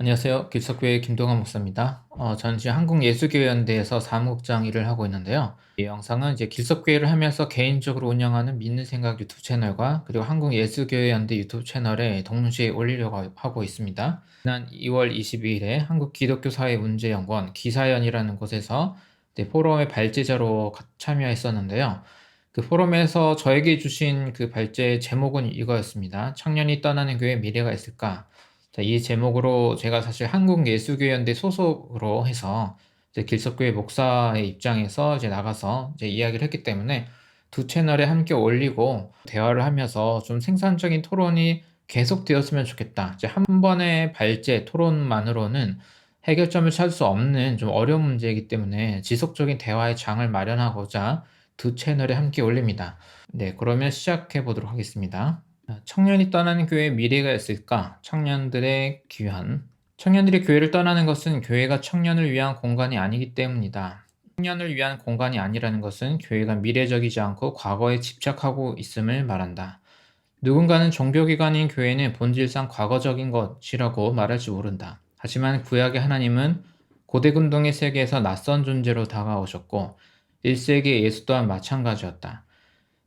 안녕하세요. 길석교회 김동환 목사입니다. 저는 지금 한국예수교회연대에서 사무국장 일을 하고 있는데요. 이 영상은 이제 길석교회를 하면서 개인적으로 운영하는 믿는 생각 유튜브 채널과 그리고 한국예수교회연대 유튜브 채널에 동시에 올리려고 하고 있습니다. 지난 2월 22일에 한국기독교사회문제연구원 기사연이라는 곳에서 포럼의 발제자로 참여했었는데요. 그 포럼에서 저에게 주신 그 발제 제목은 이거였습니다. 청년이 떠나는 교회 미래가 있을까? 자, 이 제목으로 제가 사실 한국예수교회연대 소속으로 해서 이제 길석교회 목사의 입장에서 이제 나가서 이제 이야기를 했기 때문에 두 채널에 함께 올리고 대화를 하면서 좀 생산적인 토론이 계속되었으면 좋겠다. 이제 한 번의 발제 토론만으로는 해결점을 찾을 수 없는 좀 어려운 문제이기 때문에 지속적인 대화의 장을 마련하고자 두 채널에 함께 올립니다. 네, 그러면 시작해 보도록 하겠습니다. 청년이 떠나는 교회에 미래가 있을까? 청년들의 귀환. 청년들이 교회를 떠나는 것은 교회가 청년을 위한 공간이 아니기 때문이다. 청년을 위한 공간이 아니라는 것은 교회가 미래적이지 않고 과거에 집착하고 있음을 말한다. 누군가는 종교기관인 교회는 본질상 과거적인 것이라고 말할지 모른다. 하지만 구약의 하나님은 고대근동의 세계에서 낯선 존재로 다가오셨고 1세기 예수 또한 마찬가지였다.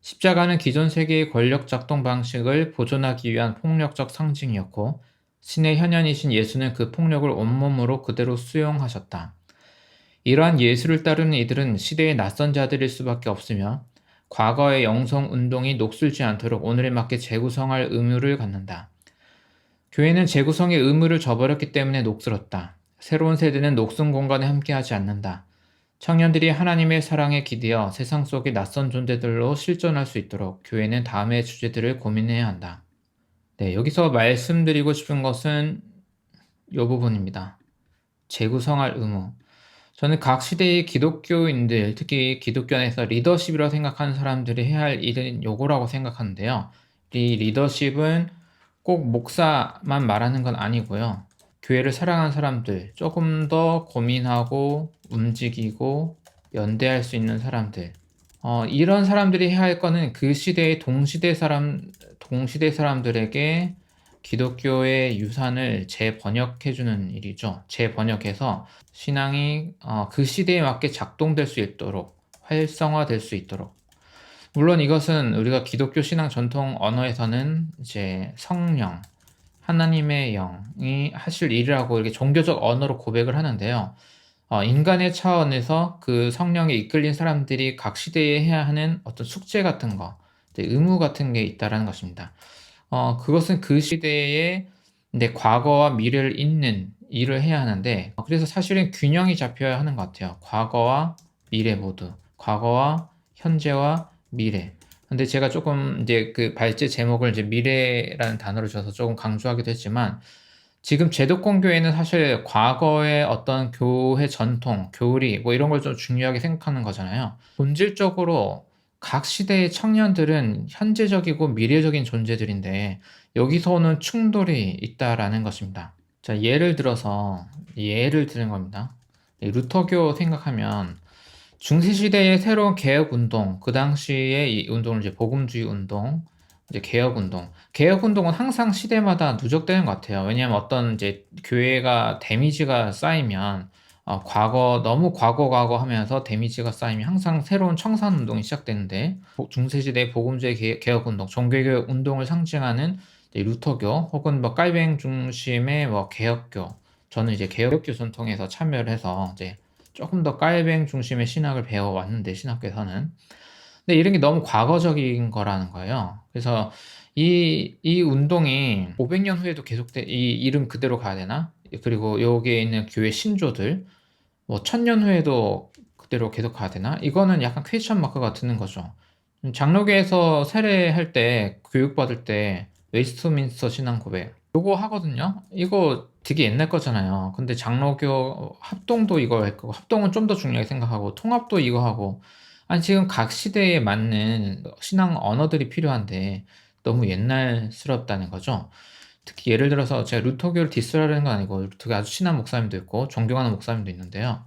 십자가는 기존 세계의 권력 작동 방식을 보존하기 위한 폭력적 상징이었고 신의 현현이신 예수는 그 폭력을 온몸으로 그대로 수용하셨다. 이러한 예수를 따르는 이들은 시대의 낯선 자들일 수밖에 없으며 과거의 영성 운동이 녹슬지 않도록 오늘에 맞게 재구성할 의무를 갖는다. 교회는 재구성의 의무를 저버렸기 때문에 녹슬었다. 새로운 세대는 녹슨 공간에 함께하지 않는다. 청년들이 하나님의 사랑에 기대어 세상 속의 낯선 존재들로 실존할 수 있도록 교회는 다음의 주제들을 고민해야 한다. 네, 여기서 말씀드리고 싶은 것은 이 부분입니다. 재구성할 의무. 저는 각 시대의 기독교인들, 특히 기독교 안에서 리더십이라고 생각하는 사람들이 해야 할 일은 요거라고 생각하는데요. 이 리더십은 꼭 목사만 말하는 건 아니고요. 교회를 사랑하는 사람들, 조금 더 고민하고 움직이고 연대할 수 있는 사람들. 이런 사람들이 해야 할 거는 그 시대의 동시대 사람들에게 기독교의 유산을 재번역해주는 일이죠. 재번역해서 신앙이 그 시대에 맞게 작동될 수 있도록, 활성화될 수 있도록. 물론 이것은 우리가 기독교 신앙 전통 언어에서는 이제 성령, 하나님의 영이 하실 일이라고 이렇게 종교적 언어로 고백을 하는데요. 인간의 차원에서 그 성령에 이끌린 사람들이 각 시대에 해야 하는 어떤 숙제 같은 거, 의무 같은 게 있다라는 것입니다. 그것은 그 시대의 과거와 미래를 잇는 일을 해야 하는데, 그래서 사실은 균형이 잡혀야 하는 것 같아요. 과거와 미래 모두. 과거와 현재와 미래. 근데 제가 조금 이제 그 발제 제목을 이제 미래라는 단어를 줘서 조금 강조하기도 했지만, 지금 제도권 교회는 사실 과거의 어떤 교회 전통, 교리, 뭐 이런 걸 좀 중요하게 생각하는 거잖아요. 본질적으로 각 시대의 청년들은 현재적이고 미래적인 존재들인데, 여기서 오는 충돌이 있다라는 것입니다. 자, 예를 드는 겁니다. 루터교 생각하면 중세시대의 새로운 개혁운동, 그 당시에 이 운동을 이제 복음주의 운동, 이제 개혁운동. 개혁운동은 항상 시대마다 누적되는 것 같아요. 왜냐하면 어떤 이제 교회가 데미지가 쌓이면, 너무 과거 하면서 데미지가 쌓이면 항상 새로운 청산운동이 시작되는데, 중세시대 복음주의 개혁운동, 종교개혁 운동을 상징하는 루터교 혹은 뭐 깔뱅 중심의 뭐 개혁교. 저는 이제 개혁교 전통에서 참여를 해서 이제 조금 더 깔뱅 중심의 신학을 배워왔는데, 신학교에서는. 근데 이런 게 너무 과거적인 거라는 거예요. 그래서 이 운동이 500년 후에도 이 이름 그대로 가야 되나? 그리고 여기에 있는 교회 신조들, 뭐 1000년 후에도 그대로 계속 가야 되나? 이거는 약간 퀘스천 마크가 드는 거죠. 장로교에서 세례할 때, 교육받을 때, 웨스트민스터 신앙 고백. 요거 하거든요? 이거 되게 옛날 거잖아요. 근데 장로교 합동도 이거 했고, 합동은 좀 더 중요하게 생각하고, 통합도 이거 하고, 아니, 지금 각 시대에 맞는 신앙 언어들이 필요한데, 너무 옛날스럽다는 거죠. 특히 예를 들어서 제가 루터교를 디스라는 건 아니고, 루터교 아주 친한 목사님도 있고, 존경하는 목사님도 있는데요.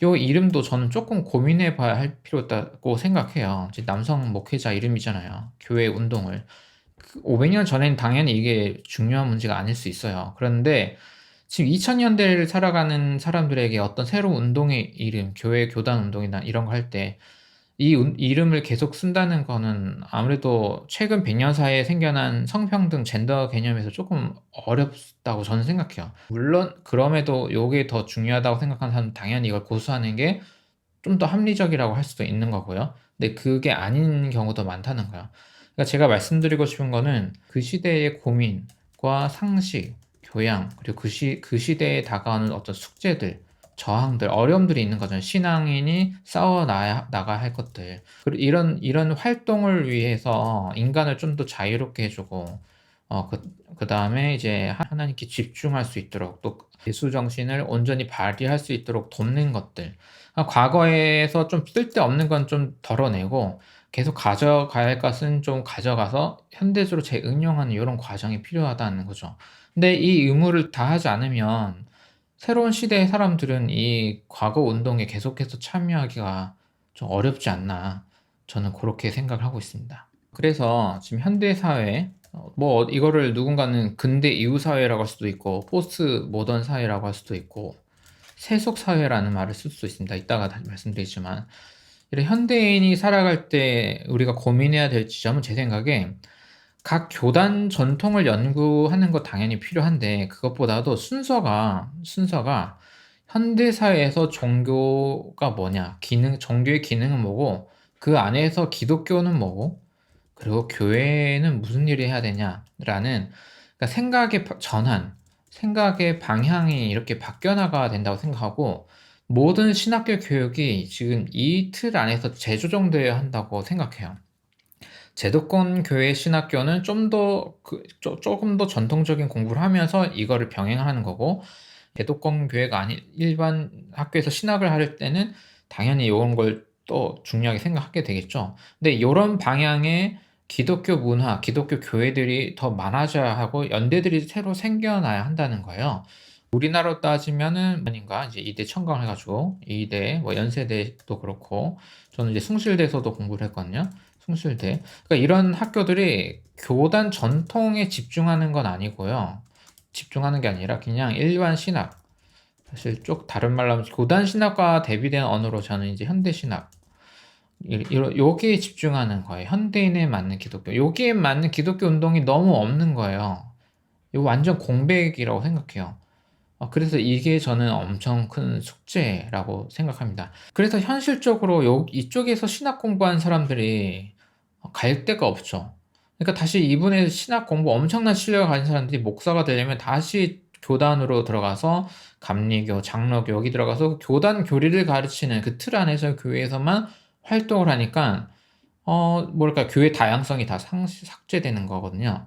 요 이름도 저는 조금 고민해 봐야 할 필요 있다고 생각해요. 이제 남성 목회자 이름이잖아요. 교회 운동을. 500년 전엔 당연히 이게 중요한 문제가 아닐 수 있어요. 그런데 지금 2000년대를 살아가는 사람들에게 어떤 새로운 운동의 이름, 교회 교단 운동이나 이런 거 할 때 이 이름을 계속 쓴다는 거는 아무래도 최근 100년 사이에 생겨난 성평등 젠더 개념에서 조금 어렵다고 저는 생각해요. 물론 그럼에도 요게 더 중요하다고 생각하는 사람은 당연히 이걸 고수하는 게 좀 더 합리적이라고 할 수도 있는 거고요. 근데 그게 아닌 경우도 많다는 거예요. 그러니까 제가 말씀드리고 싶은 거는 그 시대의 고민과 상식, 교양, 그리고 그 시대에 다가오는 어떤 숙제들, 저항들, 어려움들이 있는 거죠. 신앙인이 나가야 할 것들. 그리고 이런 활동을 위해서 인간을 좀 더 자유롭게 해주고, 그 다음에 이제 하나님께 집중할 수 있도록 또 예수 정신을 온전히 발휘할 수 있도록 돕는 것들. 과거에서 좀 쓸데없는 건 좀 덜어내고 계속 가져가야 할 것은 좀 가져가서 현대적으로 재응용하는 이런 과정이 필요하다는 거죠. 근데 이 의무를 다 하지 않으면 새로운 시대의 사람들은 이 과거 운동에 계속해서 참여하기가 좀 어렵지 않나. 저는 그렇게 생각을 하고 있습니다. 그래서 지금 현대 사회, 뭐 이거를 누군가는 근대 이후 사회라고 할 수도 있고 포스트 모던 사회라고 할 수도 있고 세속 사회라는 말을 쓸 수 있습니다. 이따가 다시 말씀드리지만 이런 현대인이 살아갈 때 우리가 고민해야 될 지점은 제 생각에 각 교단 전통을 연구하는 거 당연히 필요한데 그것보다도 순서가 현대 사회에서 종교가 뭐냐, 종교의 기능은 뭐고 그 안에서 기독교는 뭐고 그리고 교회는 무슨 일을 해야 되냐라는 그러니까 생각의 방향이 이렇게 바뀌어 나가야 된다고 생각하고 모든 신학교 교육이 지금 이 틀 안에서 재조정되어야 한다고 생각해요. 제도권 교회 신학교는 조금 더 전통적인 공부를 하면서 이거를 병행하는 거고, 제도권 교회가 아닌 일반 학교에서 신학을 할 때는 당연히 이런 걸 또 중요하게 생각하게 되겠죠. 근데 이런 방향의 기독교 문화, 기독교 교회들이 더 많아져야 하고 연대들이 새로 생겨나야 한다는 거예요. 우리나라로 따지면은 아닌가 이제 이대 청강을 해가지고 이대 뭐 연세대도 그렇고 저는 이제 숭실대에서도 공부를 했거든요. 숭실대. 그러니까 이런 학교들이 교단 전통에 집중하는 건 아니고요. 집중하는 게 아니라 그냥 일반 신학. 사실 쪽 다른 말로 하면 교단 신학과 대비된 언어로 저는 이제 현대 신학. 여기에 집중하는 거예요. 현대인에 맞는 기독교. 여기에 맞는 기독교 운동이 너무 없는 거예요. 이거 완전 공백이라고 생각해요. 그래서 이게 저는 엄청 큰 숙제라고 생각합니다. 그래서 현실적으로 이쪽에서 신학 공부한 사람들이 갈 데가 없죠. 그러니까 다시 이분의 신학 공부 엄청난 실력을 가진 사람들이 목사가 되려면 다시 교단으로 들어가서 감리교, 장로교 여기 들어가서 교단 교리를 가르치는 그 틀 안에서 교회에서만 활동을 하니까 뭐랄까 교회 다양성이 다 삭제되는 거거든요.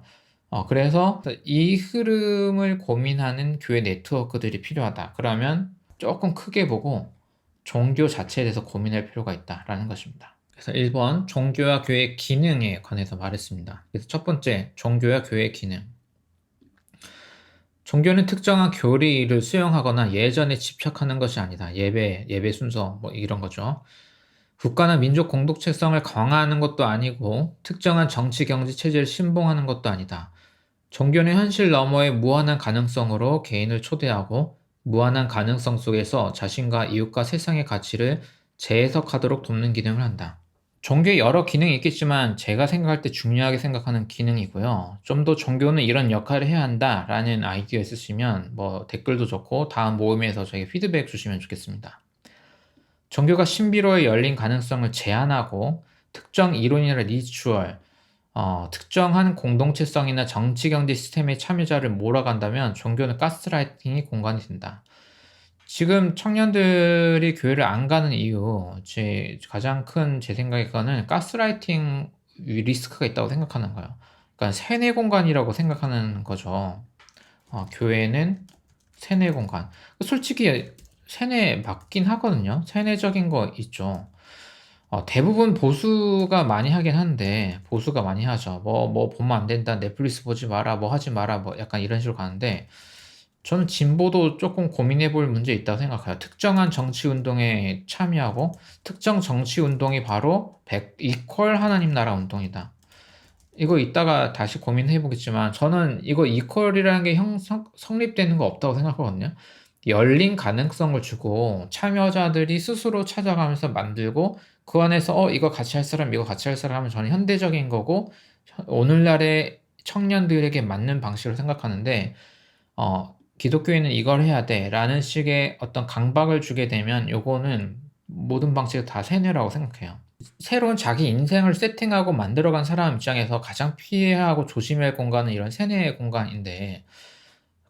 그래서 이 흐름을 고민하는 교회 네트워크들이 필요하다. 그러면 조금 크게 보고 종교 자체에 대해서 고민할 필요가 있다라는 것입니다. 그래서 1번 종교와 교회의 기능에 관해서 말했습니다. 그래서 첫 번째 종교와 교회의 기능. 종교는 특정한 교리를 수용하거나 예전에 집착하는 것이 아니다. 예배 순서 뭐 이런 거죠. 국가나 민족 공동체성을 강화하는 것도 아니고 특정한 정치 경제 체제를 신봉하는 것도 아니다. 종교는 현실 너머의 무한한 가능성으로 개인을 초대하고 무한한 가능성 속에서 자신과 이웃과 세상의 가치를 재해석하도록 돕는 기능을 한다. 종교에 여러 기능이 있겠지만 제가 생각할 때 중요하게 생각하는 기능이고요. 좀 더 종교는 이런 역할을 해야 한다라는 아이디어 있으시면 뭐 댓글도 좋고 다음 모임에서 저에게 피드백 주시면 좋겠습니다. 종교가 신비로에 열린 가능성을 제한하고 특정 이론이나 리추얼, 특정한 공동체성이나 정치 경제 시스템의 참여자를 몰아간다면 종교는 가스라이팅의 공간이 된다. 지금 청년들이 교회를 안 가는 이유, 가장 큰 제 생각에 그거는 가스라이팅 리스크가 있다고 생각하는 거예요. 그러니까 세뇌 공간이라고 생각하는 거죠. 교회는 세뇌 공간. 솔직히 세뇌 맞긴 하거든요. 세뇌적인 거 있죠. 대부분 보수가 많이 하긴 한데, 보수가 많이 하죠. 뭐 보면 안 된다, 넷플릭스 보지 마라, 뭐 하지 마라, 뭐 약간 이런 식으로 가는데, 저는 진보도 조금 고민해 볼 문제 있다고 생각해요. 특정한 정치 운동에 참여하고, 특정 정치 운동이 바로 이퀄 하나님 나라 운동이다. 이거 이따가 다시 고민해 보겠지만 저는 이거 이퀄이라는 게 성립되는 거 없다고 생각하거든요. 열린 가능성을 주고 참여자들이 스스로 찾아가면서 만들고 그 안에서 이거 같이 할 사람, 이거 같이 할 사람 하면 저는 현대적인 거고 오늘날의 청년들에게 맞는 방식으로 생각하는데 기독교인은 이걸 해야 돼라는 식의 어떤 강박을 주게 되면 요거는 모든 방식이 다 세뇌라고 생각해요. 새로운 자기 인생을 세팅하고 만들어간 사람 입장에서 가장 피해야 하고 조심해야 할 공간은 이런 세뇌의 공간인데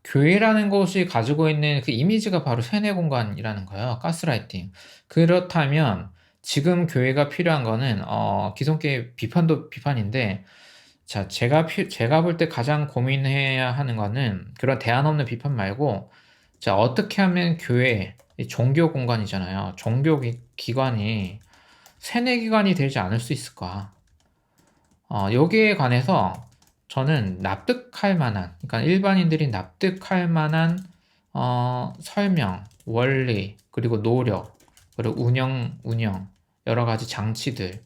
교회라는 곳이 가지고 있는 그 이미지가 바로 세뇌 공간이라는 거예요. 가스라이팅. 그렇다면 지금 교회가 필요한 거는 기성교회 비판도 비판인데 자, 제가 볼 때 가장 고민해야 하는 거는 그런 대안 없는 비판 말고 자, 어떻게 하면 교회, 이 종교 공간이잖아요. 종교 기관이 세뇌 기관이 되지 않을 수 있을까? 여기에 관해서 저는 납득할 만한, 그러니까 일반인들이 납득할 만한 설명, 원리, 그리고 노력, 그리고 운영, 여러 가지 장치들,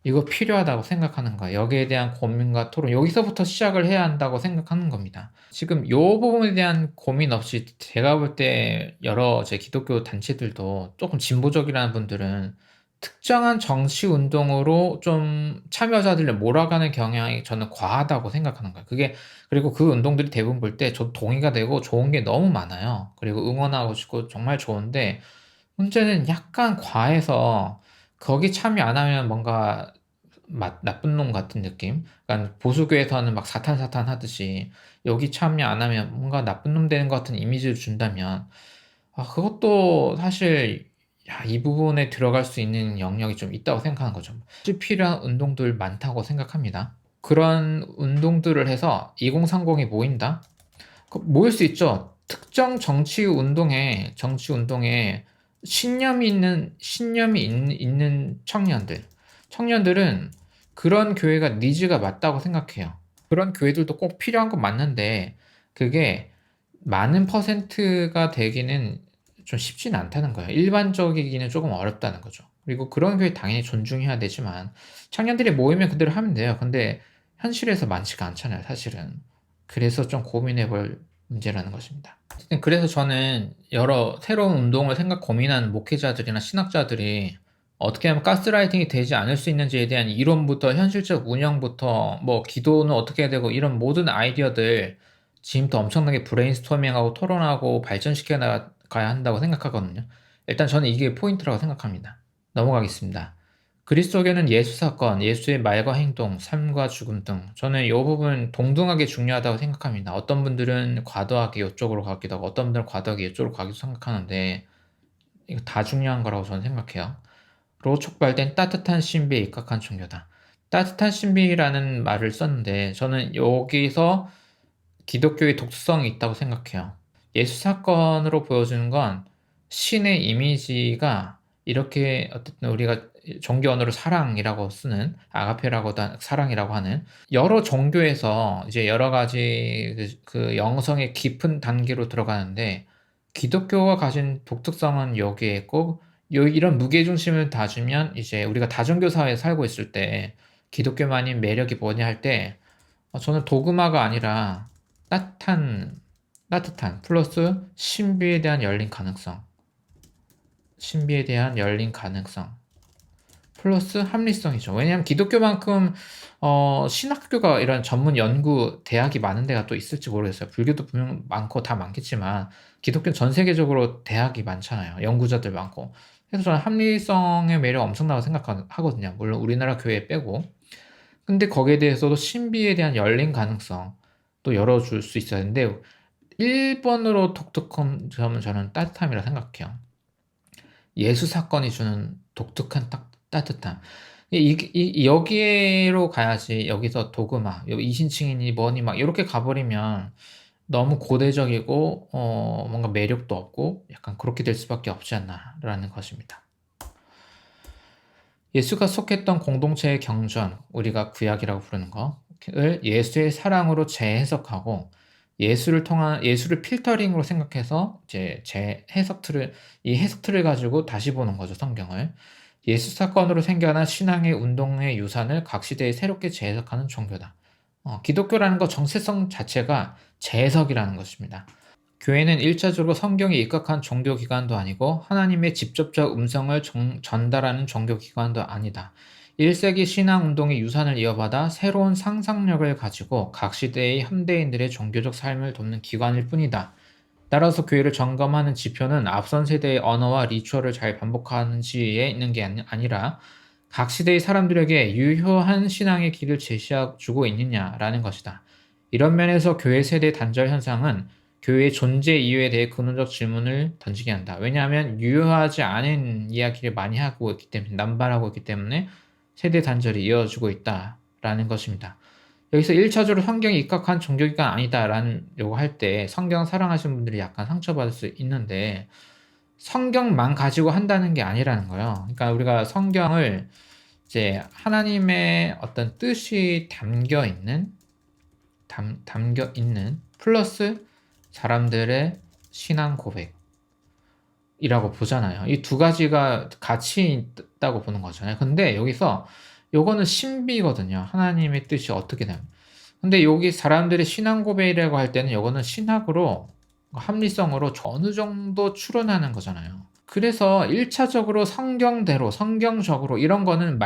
이거 필요하다고 생각하는 거예요. 여기에 대한 고민과 토론, 여기서부터 시작을 해야 한다고 생각하는 겁니다. 지금 이 부분에 대한 고민 없이 제가 볼 때 여러 제 기독교 단체들도 조금 진보적이라는 분들은 특정한 정치 운동으로 좀 참여자들을 몰아가는 경향이 저는 과하다고 생각하는 거예요. 그리고 그 운동들이 대부분 볼 때 저도 동의가 되고 좋은 게 너무 많아요. 그리고 응원하고 싶고 정말 좋은데 문제는 약간 과해서 거기 참여 안 하면 뭔가 나쁜 놈 같은 느낌? 그러니까 보수교에서는 막 사탄 하듯이 여기 참여 안 하면 뭔가 나쁜 놈 되는 것 같은 이미지를 준다면 그것도 사실 이 부분에 들어갈 수 있는 영역이 좀 있다고 생각하는 거죠. 필요한 운동들 많다고 생각합니다. 그런 운동들을 해서 2030이 모인다? 모일 수 있죠. 특정 정치 운동에 신념이 있는 청년들은 그런 교회가 니즈가 맞다고 생각해요. 그런 교회들도 꼭 필요한 건 맞는데 그게 많은 퍼센트가 되기는 좀 쉽진 않다는 거예요. 일반적이기는 조금 어렵다는 거죠. 그리고 그런 교회 당연히 존중해야 되지만 청년들이 모이면 그대로 하면 돼요. 근데 현실에서 많지가 않잖아요, 사실은. 그래서 좀 고민해 볼 문제라는 것입니다. 그래서 저는 여러 새로운 운동을 고민하는 목회자들이나 신학자들이 어떻게 하면 가스라이팅이 되지 않을 수 있는지에 대한 이론부터 현실적 운영부터 뭐 기도는 어떻게 해야 되고 이런 모든 아이디어들 지금부터 엄청나게 브레인스토밍하고 토론하고 발전시켜 나가야 한다고 생각하거든요. 일단 저는 이게 포인트라고 생각합니다. 넘어가겠습니다. 그리스도교는 예수 사건, 예수의 말과 행동, 삶과 죽음 등 저는 이 부분 동등하게 중요하다고 생각합니다. 어떤 분들은 과도하게 이쪽으로 가기도 하고 어떤 분들은 과도하게 이쪽으로 가기도 생각하는데 이거 다 중요한 거라고 저는 생각해요. 로 촉발된 따뜻한 신비에 입각한 종교다. 따뜻한 신비라는 말을 썼는데 저는 여기서 기독교의 독특성이 있다고 생각해요. 예수 사건으로 보여주는 건 신의 이미지가 이렇게 어쨌든 우리가 종교 언어로 사랑이라고 쓰는 아가페라고 사랑이라고 하는 여러 종교에서 이제 여러 가지 그 영성의 깊은 단계로 들어가는데 기독교가 가진 독특성은 여기에 있고 이런 무게중심을 다주면 이제 우리가 다종교 사회에 살고 있을 때 기독교만이 매력이 뭐냐 할 때 저는 도그마가 아니라 따뜻한 플러스 신비에 대한 열린 가능성 플러스 합리성이죠. 왜냐하면 기독교만큼 신학교가 이런 전문 연구 대학이 많은 데가 또 있을지 모르겠어요. 불교도 분명 많고 다 많겠지만 기독교는 전 세계적으로 대학이 많잖아요. 연구자들 많고. 그래서 저는 합리성의 매력 엄청나다고 생각하거든요. 물론 우리나라 교회 빼고. 근데 거기에 대해서도 신비에 대한 열린 가능성 또 열어줄 수 있어야 하는데 1번으로 독특한 점은 저는 따뜻함이라 생각해요. 예수 사건이 주는 독특한 따뜻함. 여기로 가야지 여기서 도그마, 이신칭이니 뭐니 막 이렇게 가버리면 너무 고대적이고 뭔가 매력도 없고 약간 그렇게 될 수밖에 없지 않나라는 것입니다. 예수가 속했던 공동체의 경전, 우리가 구약이라고 부르는 거를 예수의 사랑으로 재해석하고 예수를 필터링으로 생각해서 이제 이 해석 틀을 가지고 다시 보는 거죠, 성경을. 예수 사건으로 생겨난 신앙의 운동의 유산을 각 시대에 새롭게 재해석하는 종교다. 기독교라는 것 정체성 자체가 재해석이라는 것입니다. 교회는 1차적으로 성경에 입각한 종교기관도 아니고 하나님의 직접적 음성을 전달하는 종교기관도 아니다. 1세기 신앙운동의 유산을 이어받아 새로운 상상력을 가지고 각 시대의 현대인들의 종교적 삶을 돕는 기관일 뿐이다. 따라서 교회를 점검하는 지표는 앞선 세대의 언어와 리추얼을 잘 반복하는지에 있는 게 아니라 각 시대의 사람들에게 유효한 신앙의 길을 제시해주고 있느냐라는 것이다. 이런 면에서 교회 세대 단절 현상은 교회의 존재 이유에 대해 근원적 질문을 던지게 한다. 왜냐하면 유효하지 않은 이야기를 많이 하고 있기 때문에, 남발하고 있기 때문에 세대 단절이 이어지고 있다라는 것입니다. 여기서 1차적으로 성경에 입각한 종교기관 아니다라는 요거 할 때 성경 사랑하시는 분들이 약간 상처받을 수 있는데, 성경만 가지고 한다는 게 아니라는 거예요. 그러니까 우리가 성경을 이제 하나님의 어떤 뜻이 담겨 있는 플러스 사람들의 신앙 고백이라고 보잖아요. 이 두 가지가 같이 있다고 보는 거잖아요. 근데 여기서 요거는 신비거든요. 하나님의 뜻이 어떻게 되면. 근데 여기 사람들의 신앙 고백이라고 할 때는 요거는 신학으로, 합리성으로 어느 정도 추론하는 거잖아요. 그래서 1차적으로 성경대로, 성경적으로 이런 거는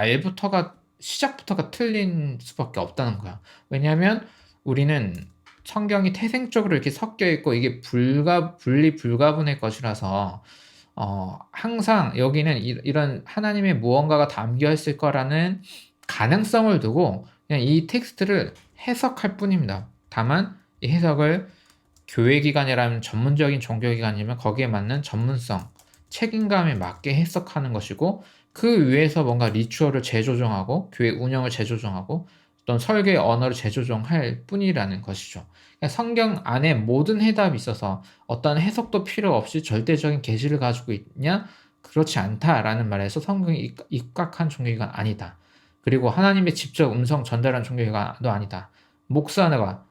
시작부터가 틀린 수밖에 없다는 거야. 왜냐하면 우리는 성경이 태생적으로 이렇게 섞여 있고 이게 분리 불가분의 것이라서 항상 여기는 이런 하나님의 무언가가 담겨 있을 거라는 가능성을 두고 그냥 이 텍스트를 해석할 뿐입니다. 다만 이 해석을 교회기관이라면, 전문적인 종교기관이면 거기에 맞는 전문성, 책임감에 맞게 해석하는 것이고, 그 위에서 뭔가 리추얼을 재조정하고 교회 운영을 재조정하고 어떤 설교의 언어를 재조정할 뿐이라는 것이죠. 그러니까 성경 안에 모든 해답이 있어서 어떤 해석도 필요 없이 절대적인 계시를 가지고 있냐? 그렇지 않다라는 말에서 성경이 입각한 종교기관 아니다. 그리고 하나님의 직접 음성 전달한 종교기관도 아니다. 목사가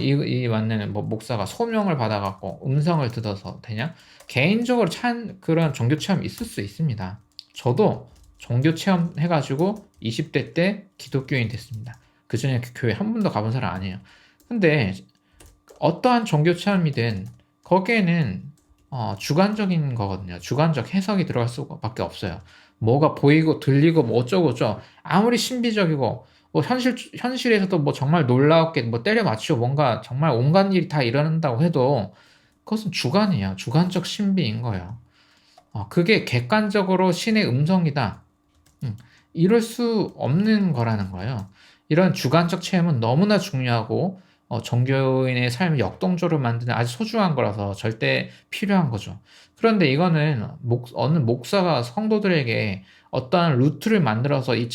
이 맞는 목사가 소명을 받아갖고 음성을 듣어서 되냐? 개인적으로 그런 종교 체험이 있을 수 있습니다. 저도 종교 체험 해가지고 20대 때 기독교인 됐습니다. 그 전에 교회 한 번도 가본 사람 아니에요. 근데 어떠한 종교 체험이든 거기에는 주관적인 거거든요. 주관적 해석이 들어갈 수밖에 없어요. 뭐가 보이고 들리고 뭐 어쩌고저 아무리 신비적이고 뭐 현실에서도 뭐 정말 놀라웠게 뭐 때려 맞추고 뭔가 정말 온갖 일이 다 일어난다고 해도 그것은 주관이에요. 주관적 신비인 거예요. 그게 객관적으로 신의 음성이다. 이럴 수 없는 거라는 거예요. 이런 주관적 체험은 너무나 중요하고 종교인의 삶을 역동적으로 만드는 아주 소중한 거라서 절대 필요한 거죠. 그런데 이거는 어느 목사가 성도들에게 어떠한 루트를 만들어서 이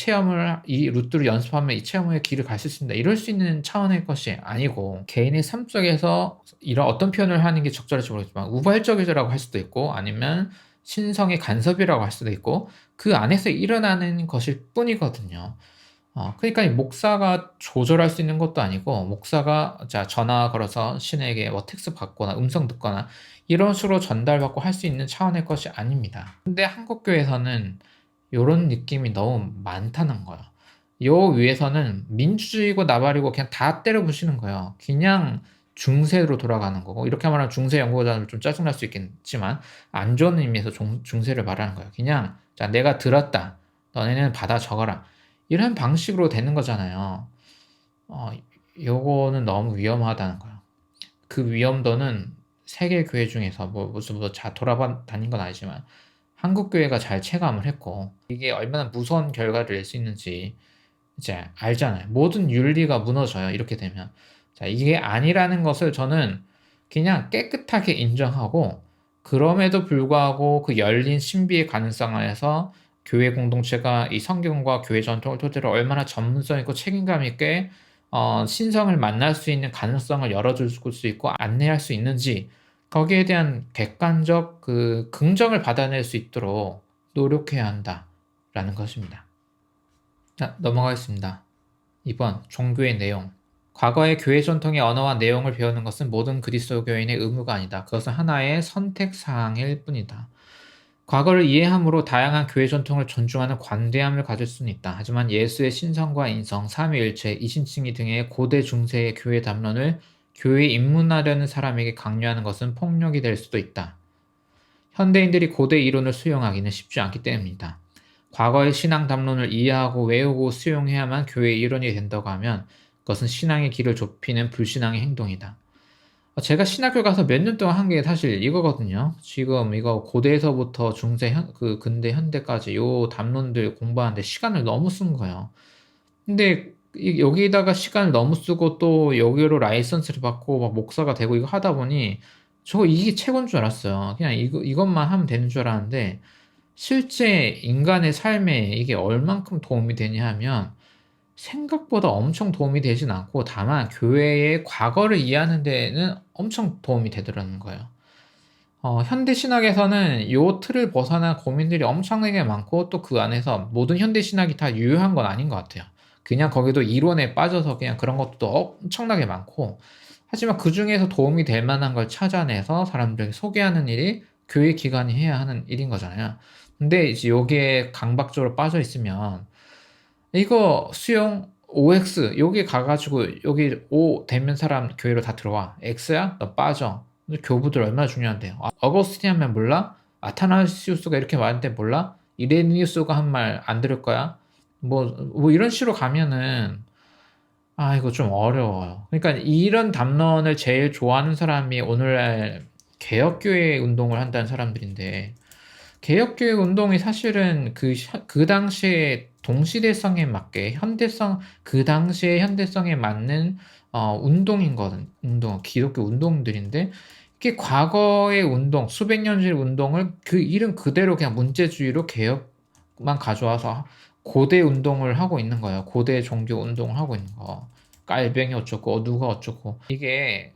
루트를 연습하면 이 체험의 길을 갈 수 있습니다. 이럴 수 있는 차원의 것이 아니고, 개인의 삶 속에서 이런 어떤 표현을 하는 게 적절할지 모르겠지만 우발적이라고 할 수도 있고, 아니면 신성의 간섭이라고 할 수도 있고, 그 안에서 일어나는 것일 뿐이거든요. 그러니까 이 목사가 조절할 수 있는 것도 아니고, 목사가 전화 걸어서 신에게 뭐 텍스트 받거나 음성 듣거나 이런 식으로 전달받고 할 수 있는 차원의 것이 아닙니다. 근데 한국 교회에서는 이런 느낌이 너무 많다는 거예요. 요 위에서는 민주주의고 나발이고 그냥 다 때려 부시는 거예요. 그냥 중세로 돌아가는 거고, 이렇게 말하면 중세 연구자들 좀 짜증날 수 있겠지만 안 좋은 의미에서 중세를 말하는 거예요. 그냥 자, 내가 들었다, 너네는 받아 적어라, 이런 방식으로 되는 거잖아요. 요거는 너무 위험하다는 거예요. 그 위험도는 세계 교회 중에서 무슨 돌아다닌 건 아니지만 한국 교회가 잘 체감을 했고, 이게 얼마나 무서운 결과를 낼 수 있는지 이제 알잖아요. 모든 윤리가 무너져요, 이렇게 되면. 자, 이게 아니라는 것을 저는 그냥 깨끗하게 인정하고, 그럼에도 불구하고 그 열린 신비의 가능성 안에서 교회 공동체가 이 성경과 교회 전통을 토대로 얼마나 전문성 있고 책임감 있게 신성을 만날 수 있는 가능성을 열어줄 수 있고 안내할 수 있는지, 거기에 대한 객관적 그 긍정을 받아낼 수 있도록 노력해야 한다라는 것입니다. 자, 넘어가겠습니다. 2번, 종교의 내용. 과거의 교회 전통의 언어와 내용을 배우는 것은 모든 그리스도 교인의 의무가 아니다. 그것은 하나의 선택사항일 뿐이다. 과거를 이해함으로 다양한 교회 전통을 존중하는 관대함을 가질 수는 있다. 하지만 예수의 신성과 인성, 삼위일체, 이신칭의 등의 고대 중세의 교회 담론을 교회에 입문하려는 사람에게 강요하는 것은 폭력이 될 수도 있다. 현대인들이 고대 이론을 수용하기는 쉽지 않기 때문이다. 과거의 신앙 담론을 이해하고 외우고 수용해야만 교회의 일원이 된다고 하면 그것은 신앙의 길을 좁히는 불신앙의 행동이다. 제가 신학교 가서 몇 년 동안 한 게 사실 이거거든요. 지금 이거 고대에서부터 중세, 근대, 현대까지 요 담론들 공부하는데 시간을 너무 쓴 거예요. 근데 여기다가 시간을 너무 쓰고 또 여기로 라이선스를 받고 막 목사가 되고 이거 하다 보니 이게 최고인 줄 알았어요. 그냥 이것만 하면 되는 줄 알았는데 실제 인간의 삶에 이게 얼만큼 도움이 되냐 하면 생각보다 엄청 도움이 되진 않고 다만 교회의 과거를 이해하는 데는 엄청 도움이 되더라는 거예요. 현대 신학에서는 요 틀을 벗어난 고민들이 엄청나게 많고 또 그 안에서 모든 현대 신학이 다 유효한 건 아닌 것 같아요. 그냥 거기도 이론에 빠져서 그냥 그런 것도 엄청나게 많고 하지만 그 중에서 도움이 될 만한 걸 찾아내서 사람들에게 소개하는 일이 교회 기관이 해야 하는 일인 거잖아요. 근데 이제 여기에 강박적으로 빠져 있으면 이거 수용 OX 여기 가가지고 여기 O 되면 사람 교회로 다 들어와. X야? 너 빠져. 근데 교부들 얼마나 중요한데. 어거스틴 하면 몰라? 아타나시우스가 이렇게 말했는데 몰라? 이레니우스가 한 말 안 들을 거야? 뭐 이런 식으로 가면은 이거 좀 어려워요. 그러니까 이런 담론을 제일 좋아하는 사람이 오늘날 개혁교회 운동을 한다는 사람들인데 개혁교회 운동이 사실은 그 당시에 동시대성에 맞게 그 당시의 현대성에 맞는 기독교 운동들인데 이게 과거의 운동, 수백 년의 운동을 그 이름 그대로 그냥 문제주의로 개혁만 가져와서 고대 운동을 하고 있는 거예요. 고대 종교 운동을 하고 있는 거. 깔뱅이 어쩌고, 누가 어쩌고. 이게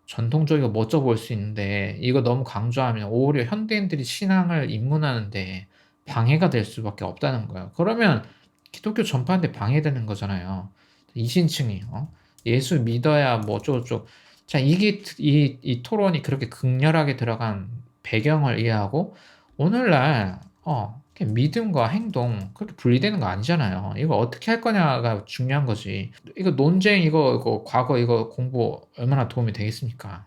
전통적이고 멋져 보일 수 있는데 이거 너무 강조하면 오히려 현대인들이 신앙을 입문하는데 방해가 될 수밖에 없다는 거예요. 그러면 기독교 전파하는데 방해되는 거잖아요. 이신층이 예수 믿어야 뭐 어쩌고저쩌고. 자, 이 토론이 그렇게 극렬하게 들어간 배경을 이해하고 오늘날 믿음과 행동 그렇게 분리되는 거 아니잖아요. 이거 어떻게 할 거냐가 중요한 거지. 이거 논쟁 이거 과거 이거 공부 얼마나 도움이 되겠습니까?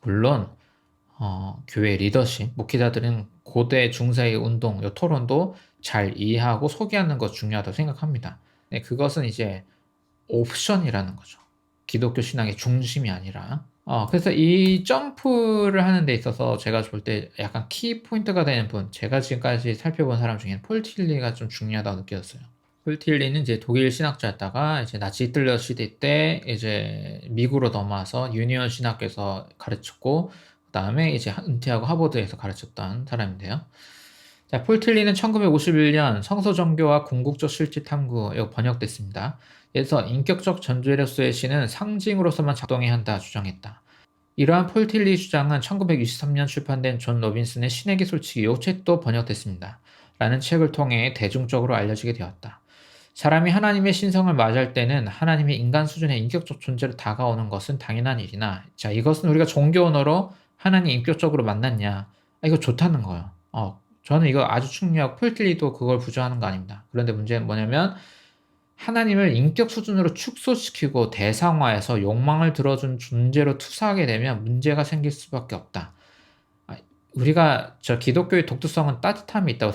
물론 교회 리더십, 목회자들은 고대 중세의 운동, 요 토론도 잘 이해하고 소개하는 것 중요하다고 생각합니다. 네, 그것은 이제 옵션이라는 거죠. 기독교 신앙의 중심이 아니라. 그래서 이 점프를 하는 데 있어서 제가 볼 때 약간 키 포인트가 되는 분, 제가 지금까지 살펴본 사람 중에는 폴 틸리가 좀 중요하다고 느껴졌어요. 폴 틸리는 이제 독일 신학자였다가 이제 나치 히틀러 시대 때 이제 미국으로 넘어와서 유니언 신학교에서 가르쳤고 그다음에 이제 은퇴하고 하버드에서 가르쳤던 사람인데요. 자, 폴 틸리는 1951년 성서 종교와 궁극적 실제 탐구 이거 번역됐습니다. 그래서 인격적 존재로서의 신은 상징으로서만 작동해야 한다 주장했다. 이러한 폴 틸리 주장은 1963년 출판된 존 로빈슨의 신의 기술치기 요 책도 번역됐습니다. 라는 책을 통해 대중적으로 알려지게 되었다. 사람이 하나님의 신성을 맞이할 때는 하나님이 인간 수준의 인격적 존재로 다가오는 것은 당연한 일이나 자 이것은 우리가 종교 언어로 하나님 인격적으로 만났냐 이거 좋다는 거예요. 저는 이거 아주 중요하고 폴 틸리도 그걸 부정하는 거 아닙니다. 그런데 문제는 뭐냐면 하나님을 인격 수준으로 축소시키고 대상화해서 욕망을 들어준 존재로 투사하게 되면 문제가 생길 수밖에 없다. 우리가 기독교의 독특성은 따뜻함이 있다고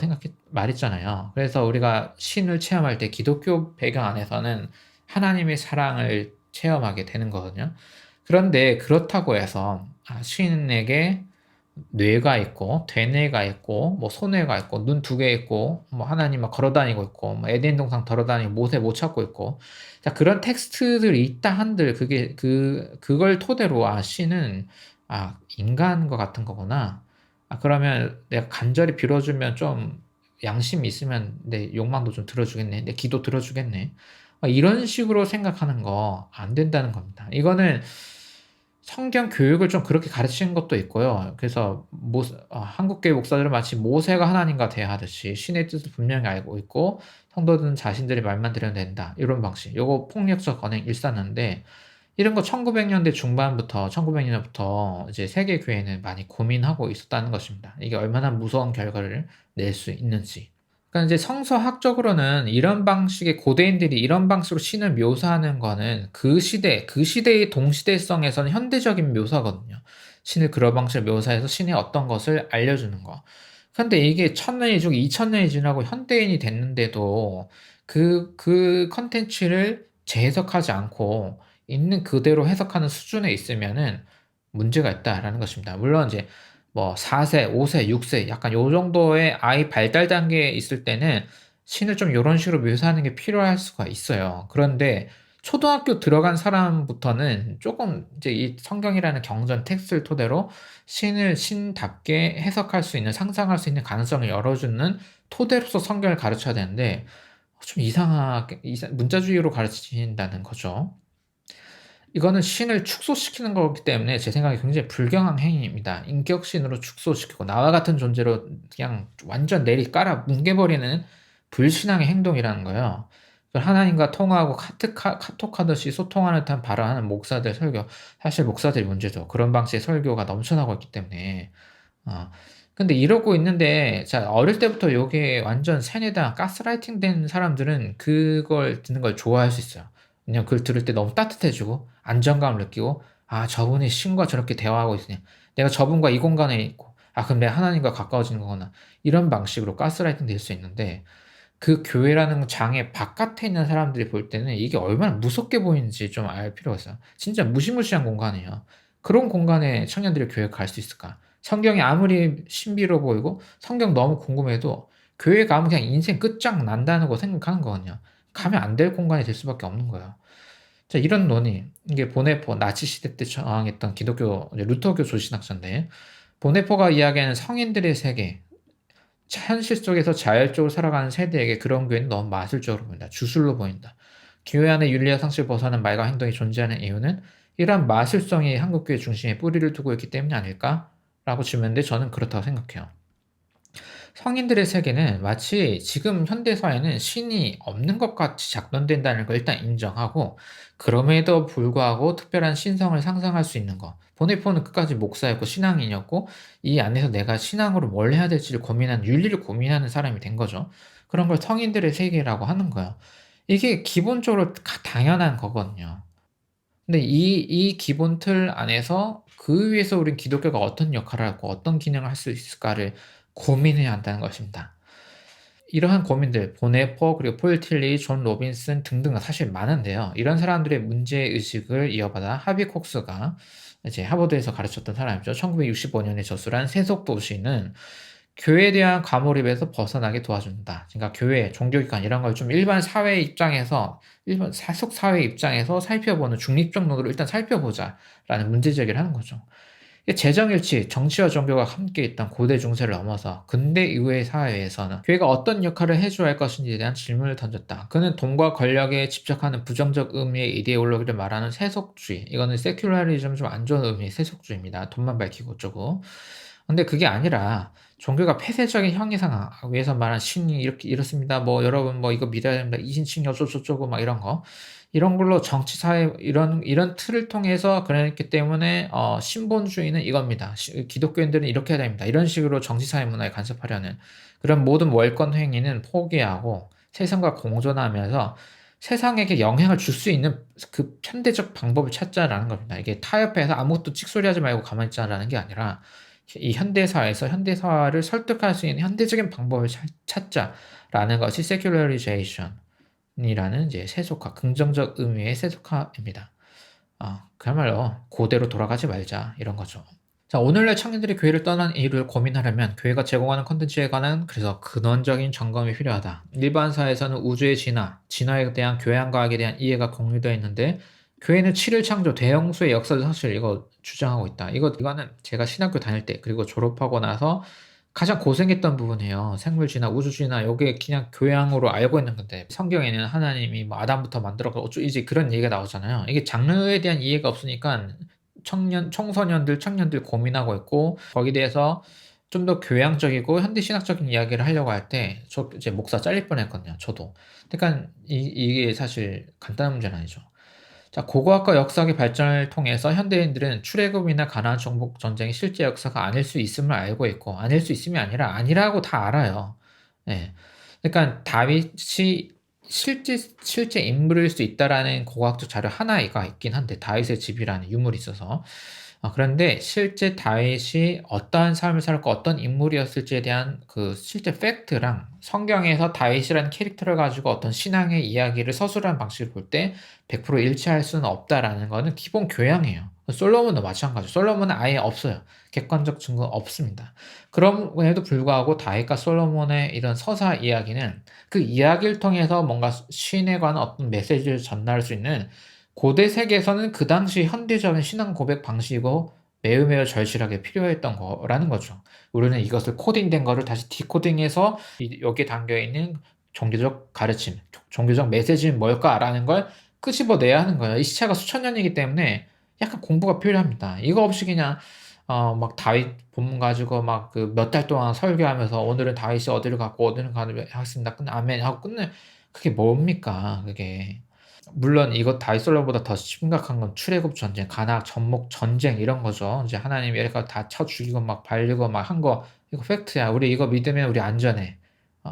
말했잖아요. 그래서 우리가 신을 체험할 때 기독교 배경 안에서는 하나님의 사랑을 체험하게 되는 거거든요. 그런데 그렇다고 해서 신에게 뇌가 있고 되뇌가 있고 뭐 손뇌가 있고 눈 두 개 있고 뭐 하나님 막 걸어다니고 있고 뭐 에덴 동산 걸어다니고 모세 못 찾고 있고 자 그런 텍스트들이 있다 한들 그걸 토대로 신은 인간과 같은 거구나. 그러면 내가 간절히 빌어주면 좀 양심이 있으면 내 욕망도 좀 들어주겠네. 내 기도 들어주겠네. 이런 식으로 생각하는 거 안 된다는 겁니다. 이거는 성경 교육을 좀 그렇게 가르치는 것도 있고요. 그래서 한국교회 목사들은 마치 모세가 하나님과 대하듯이 신의 뜻을 분명히 알고 있고 성도들은 자신들의 말만 들으면 된다. 이런 방식. 요거 폭력적 언행 일삼는데 이런 거 1900년대 중반부터 1900년부터 이제 세계 교회는 많이 고민하고 있었다는 것입니다. 이게 얼마나 무서운 결과를 낼 수 있는지. 그러니까 이제 성서학적으로는 이런 방식의 고대인들이 이런 방식으로 신을 묘사하는 거는 그 시대, 그 시대의 동시대성에서는 현대적인 묘사거든요. 신을 그런 방식으로 묘사해서 신의 어떤 것을 알려주는 거. 근데 이게 1000년이 지나고 2000년이 지나고 현대인이 됐는데도 그 컨텐츠를 재해석하지 않고 있는 그대로 해석하는 수준에 있으면은 문제가 있다라는 것입니다. 물론 이제 뭐 4세, 5세, 6세 약간 요 정도의 아이 발달 단계에 있을 때는 신을 좀 요런 식으로 묘사하는 게 필요할 수가 있어요. 그런데 초등학교 들어간 사람부터는 조금 이제 이 성경이라는 경전 텍스트를 토대로 신을 신답게 해석할 수 있는, 상상할 수 있는 가능성을 열어주는 토대로서 성경을 가르쳐야 되는데 좀 이상하게 문자주의로 가르친다는 거죠. 이거는 신을 축소시키는 거기 때문에 제 생각에 굉장히 불경한 행위입니다. 인격신으로 축소시키고 나와 같은 존재로 그냥 완전 내리 깔아 뭉개버리는 불신앙의 행동이라는 거예요. 하나님과 통화하고 카톡하듯이 소통하는 듯한 발언하는 목사들 설교, 사실 목사들이 문제죠. 그런 방식의 설교가 넘쳐나고 있기 때문에. 어. 근데 이러고 있는데, 자, 어릴 때부터 요게 완전 세뇌다, 가스라이팅 된 사람들은 그걸 듣는 걸 좋아할 수 있어요. 왜냐면 그걸 들을 때 너무 따뜻해지고, 안정감을 느끼고, 아, 저분이 신과 저렇게 대화하고 있으니, 내가 저분과 이 공간에 있고, 아, 그럼 내가 하나님과 가까워지는 거구나. 이런 방식으로 가스라이팅 될 수 있는데, 그 교회라는 장의 바깥에 있는 사람들이 볼 때는 이게 얼마나 무섭게 보이는지 좀 알 필요가 있어요. 진짜 무시무시한 공간이에요. 그런 공간에 청년들이 교회 갈 수 있을까? 성경이 아무리 신비로워 보이고 성경 너무 궁금해도 교회 가면 그냥 인생 끝장난다는 거 생각하는 거거든요. 가면 안 될 공간이 될 수밖에 없는 거예요. 자, 이런 논의, 이게 보네포, 나치 시대 때 저항했던 기독교, 루터교 조신학자인데, 보네포가 이야기하는 성인들의 세계, 현실 속에서 자율적으로 살아가는 세대에게 그런 교회는 너무 마술적으로 보인다. 주술로 보인다. 교회 안에 윤리와 상식을 벗어나는 말과 행동이 존재하는 이유는 이러한 마술성이 한국교회 중심에 뿌리를 두고 있기 때문이 아닐까? 라고 질문했는데 저는 그렇다고 생각해요. 성인들의 세계는 마치 지금 현대사회는 신이 없는 것 같이 작동된다는 걸 일단 인정하고 그럼에도 불구하고 특별한 신성을 상상할 수 있는 것. 보네포는 끝까지 목사였고 신앙인이었고 이 안에서 내가 신앙으로 뭘 해야 될지를 고민하는 윤리를 고민하는 사람이 된 거죠. 그런 걸 성인들의 세계라고 하는 거예요. 이게 기본적으로 당연한 거거든요. 근데 이 기본 틀 안에서 그 위에서 우린 기독교가 어떤 역할을 하고 어떤 기능을 할 수 있을까를 고민해야 한다는 것입니다. 이러한 고민들, 보네포, 그리고 폴 틸리, 존 로빈슨 등등 사실 많은데요. 이런 사람들의 문제의식을 이어받아 하비 콕스가 이제 하버드에서 가르쳤던 사람이죠. 1965년에 저술한 세속도시는 교회에 대한 과몰입에서 벗어나게 도와준다. 그러니까 교회, 종교기관 이런 걸 좀 일반 사회 입장에서 일반 세속 사회 입장에서 살펴보는 중립적 논으로 일단 살펴보자라는 문제 제기를 하는 거죠. 재정일치, 정치와 종교가 함께 있던 고대 중세를 넘어서 근대 이후의 사회에서는 교회가 어떤 역할을 해줘야 할 것인지에 대한 질문을 던졌다. 그는 돈과 권력에 집착하는 부정적 의미의 이데올로기를 말하는 세속주의, 이거는 세큘라리즘 좀 안 좋은 의미의 세속주의입니다. 돈만 밝히고 어쩌고. 근데 그게 아니라 종교가 폐쇄적인 형이상 위에서 말한 신이 이렇게 이렇습니다. 뭐 여러분 뭐 이거 믿어야 됩니다. 이신칭 어쩌고저쩌고 막 이런 거. 이런 걸로 정치 사회 이런 틀을 통해서 그랬기 때문에 신본주의는 이겁니다. 기독교인들은 이렇게 해야 됩니다. 이런 식으로 정치 사회 문화에 간섭하려는 그런 모든 월권 행위는 포기하고 세상과 공존하면서 세상에게 영향을 줄 수 있는 그 편대적 방법을 찾자라는 겁니다. 이게 타협해서 아무것도 찍소리하지 말고 가만히 있자라는 게 아니라 이 현대사회에서 현대사를 설득할 수 있는 현대적인 방법을 찾자라는 것이 세큘러리제이션이라는 이제 세속화, 긍정적 의미의 세속화입니다. 그야말로 고대로 돌아가지 말자 이런 거죠. 자, 오늘날 청년들이 교회를 떠난 이유를 고민하려면 교회가 제공하는 컨텐츠에 관한 그래서 근원적인 점검이 필요하다. 일반사에서는 우주의 진화에 대한 교양과학에 대한 이해가 공유되어 있는데 교회는 7일 창조 대형수의 역사를 사실 이거 주장하고 있다. 이거는 제가 신학교 다닐 때 그리고 졸업하고 나서 가장 고생했던 부분이에요. 생물진화, 우주진화, 요게 그냥 교양으로 알고 있는 건데 성경에는 하나님이 뭐 아담부터 만들었고 어쩌이지 그런 얘기가 나오잖아요. 이게 장르에 대한 이해가 없으니까 청년들 고민하고 있고 거기에 대해서 좀 더 교양적이고 현대신학적인 이야기를 하려고 할 때 저 이제 목사 잘릴 뻔했거든요. 저도. 그러니까 이게 사실 간단한 문제는 아니죠. 자, 고고학과 역사학의 발전을 통해서 현대인들은 출애굽이나 가나안 정복 전쟁이 실제 역사가 아닐 수 있음을 알고 있고, 아닐 수 있음이 아니라 아니라고 다 알아요. 예. 그러니까 다윗이 실제 인물일 수 있다라는 고고학적 자료 하나가 있긴 한데, 다윗의 집이라는 유물이 있어서. 그런데 실제 다윗이 어떠한 삶을 살았고 어떤 인물이었을지에 대한 그 실제 팩트랑 성경에서 다윗이라는 캐릭터를 가지고 어떤 신앙의 이야기를 서술하는 방식을 볼 때 100% 일치할 수는 없다라는 거는 기본 교양이에요. 솔로몬도 마찬가지죠. 솔로몬은 아예 없어요. 객관적 증거 없습니다. 그럼에도 불구하고 다윗과 솔로몬의 이런 서사 이야기는 그 이야기를 통해서 뭔가 신에 관한 어떤 메시지를 전달할 수 있는, 고대 세계에서는 그 당시 현대적인 신앙 고백 방식이고 매우 절실하게 필요했던 거라는 거죠. 우리는 이것을 코딩된 거를 다시 디코딩해서 여기에 담겨있는 종교적 가르침, 종교적 메시지는 뭘까라는 걸 끄집어내야 하는 거예요. 이 시차가 수천 년이기 때문에 약간 공부가 필요합니다. 이거 없이 그냥 막 다윗 본문 가지고 막 그 몇 달 동안 설교하면서 오늘은 다윗이 어디를 갔고 어디를 가는 하겠습니다. 아멘 하고 끝내. 그게 뭡니까 그게. 물론 이것 다이솔로보다 더 심각한 건 출애굽 전쟁, 가나안 전목 전쟁 이런 거죠. 이제 하나님이 이렇게 다 쳐 죽이고 막 발리고 막 한 거, 이거 팩트야. 우리 이거 믿으면 우리 안전해.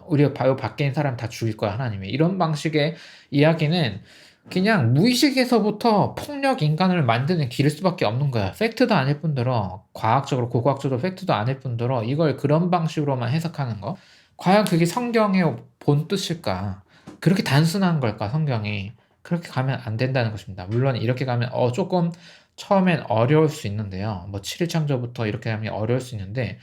우리 바로 밖에 있는 사람 다 죽일 거야 하나님이. 이런 방식의 이야기는 그냥 무의식에서부터 폭력 인간을 만드는 길일 수밖에 없는 거야. 팩트도 아닐 뿐더러 과학적으로 고고학적으로 팩트도 아닐 뿐더러 이걸 그런 방식으로만 해석하는 거. 과연 그게 성경의 본 뜻일까? 그렇게 단순한 걸까 성경이? 그렇게 가면 안 된다는 것입니다. 물론 이렇게 가면 조금 처음엔 어려울 수 있는데요. 뭐 7일 창조부터 이렇게 하면 어려울 수 있는데,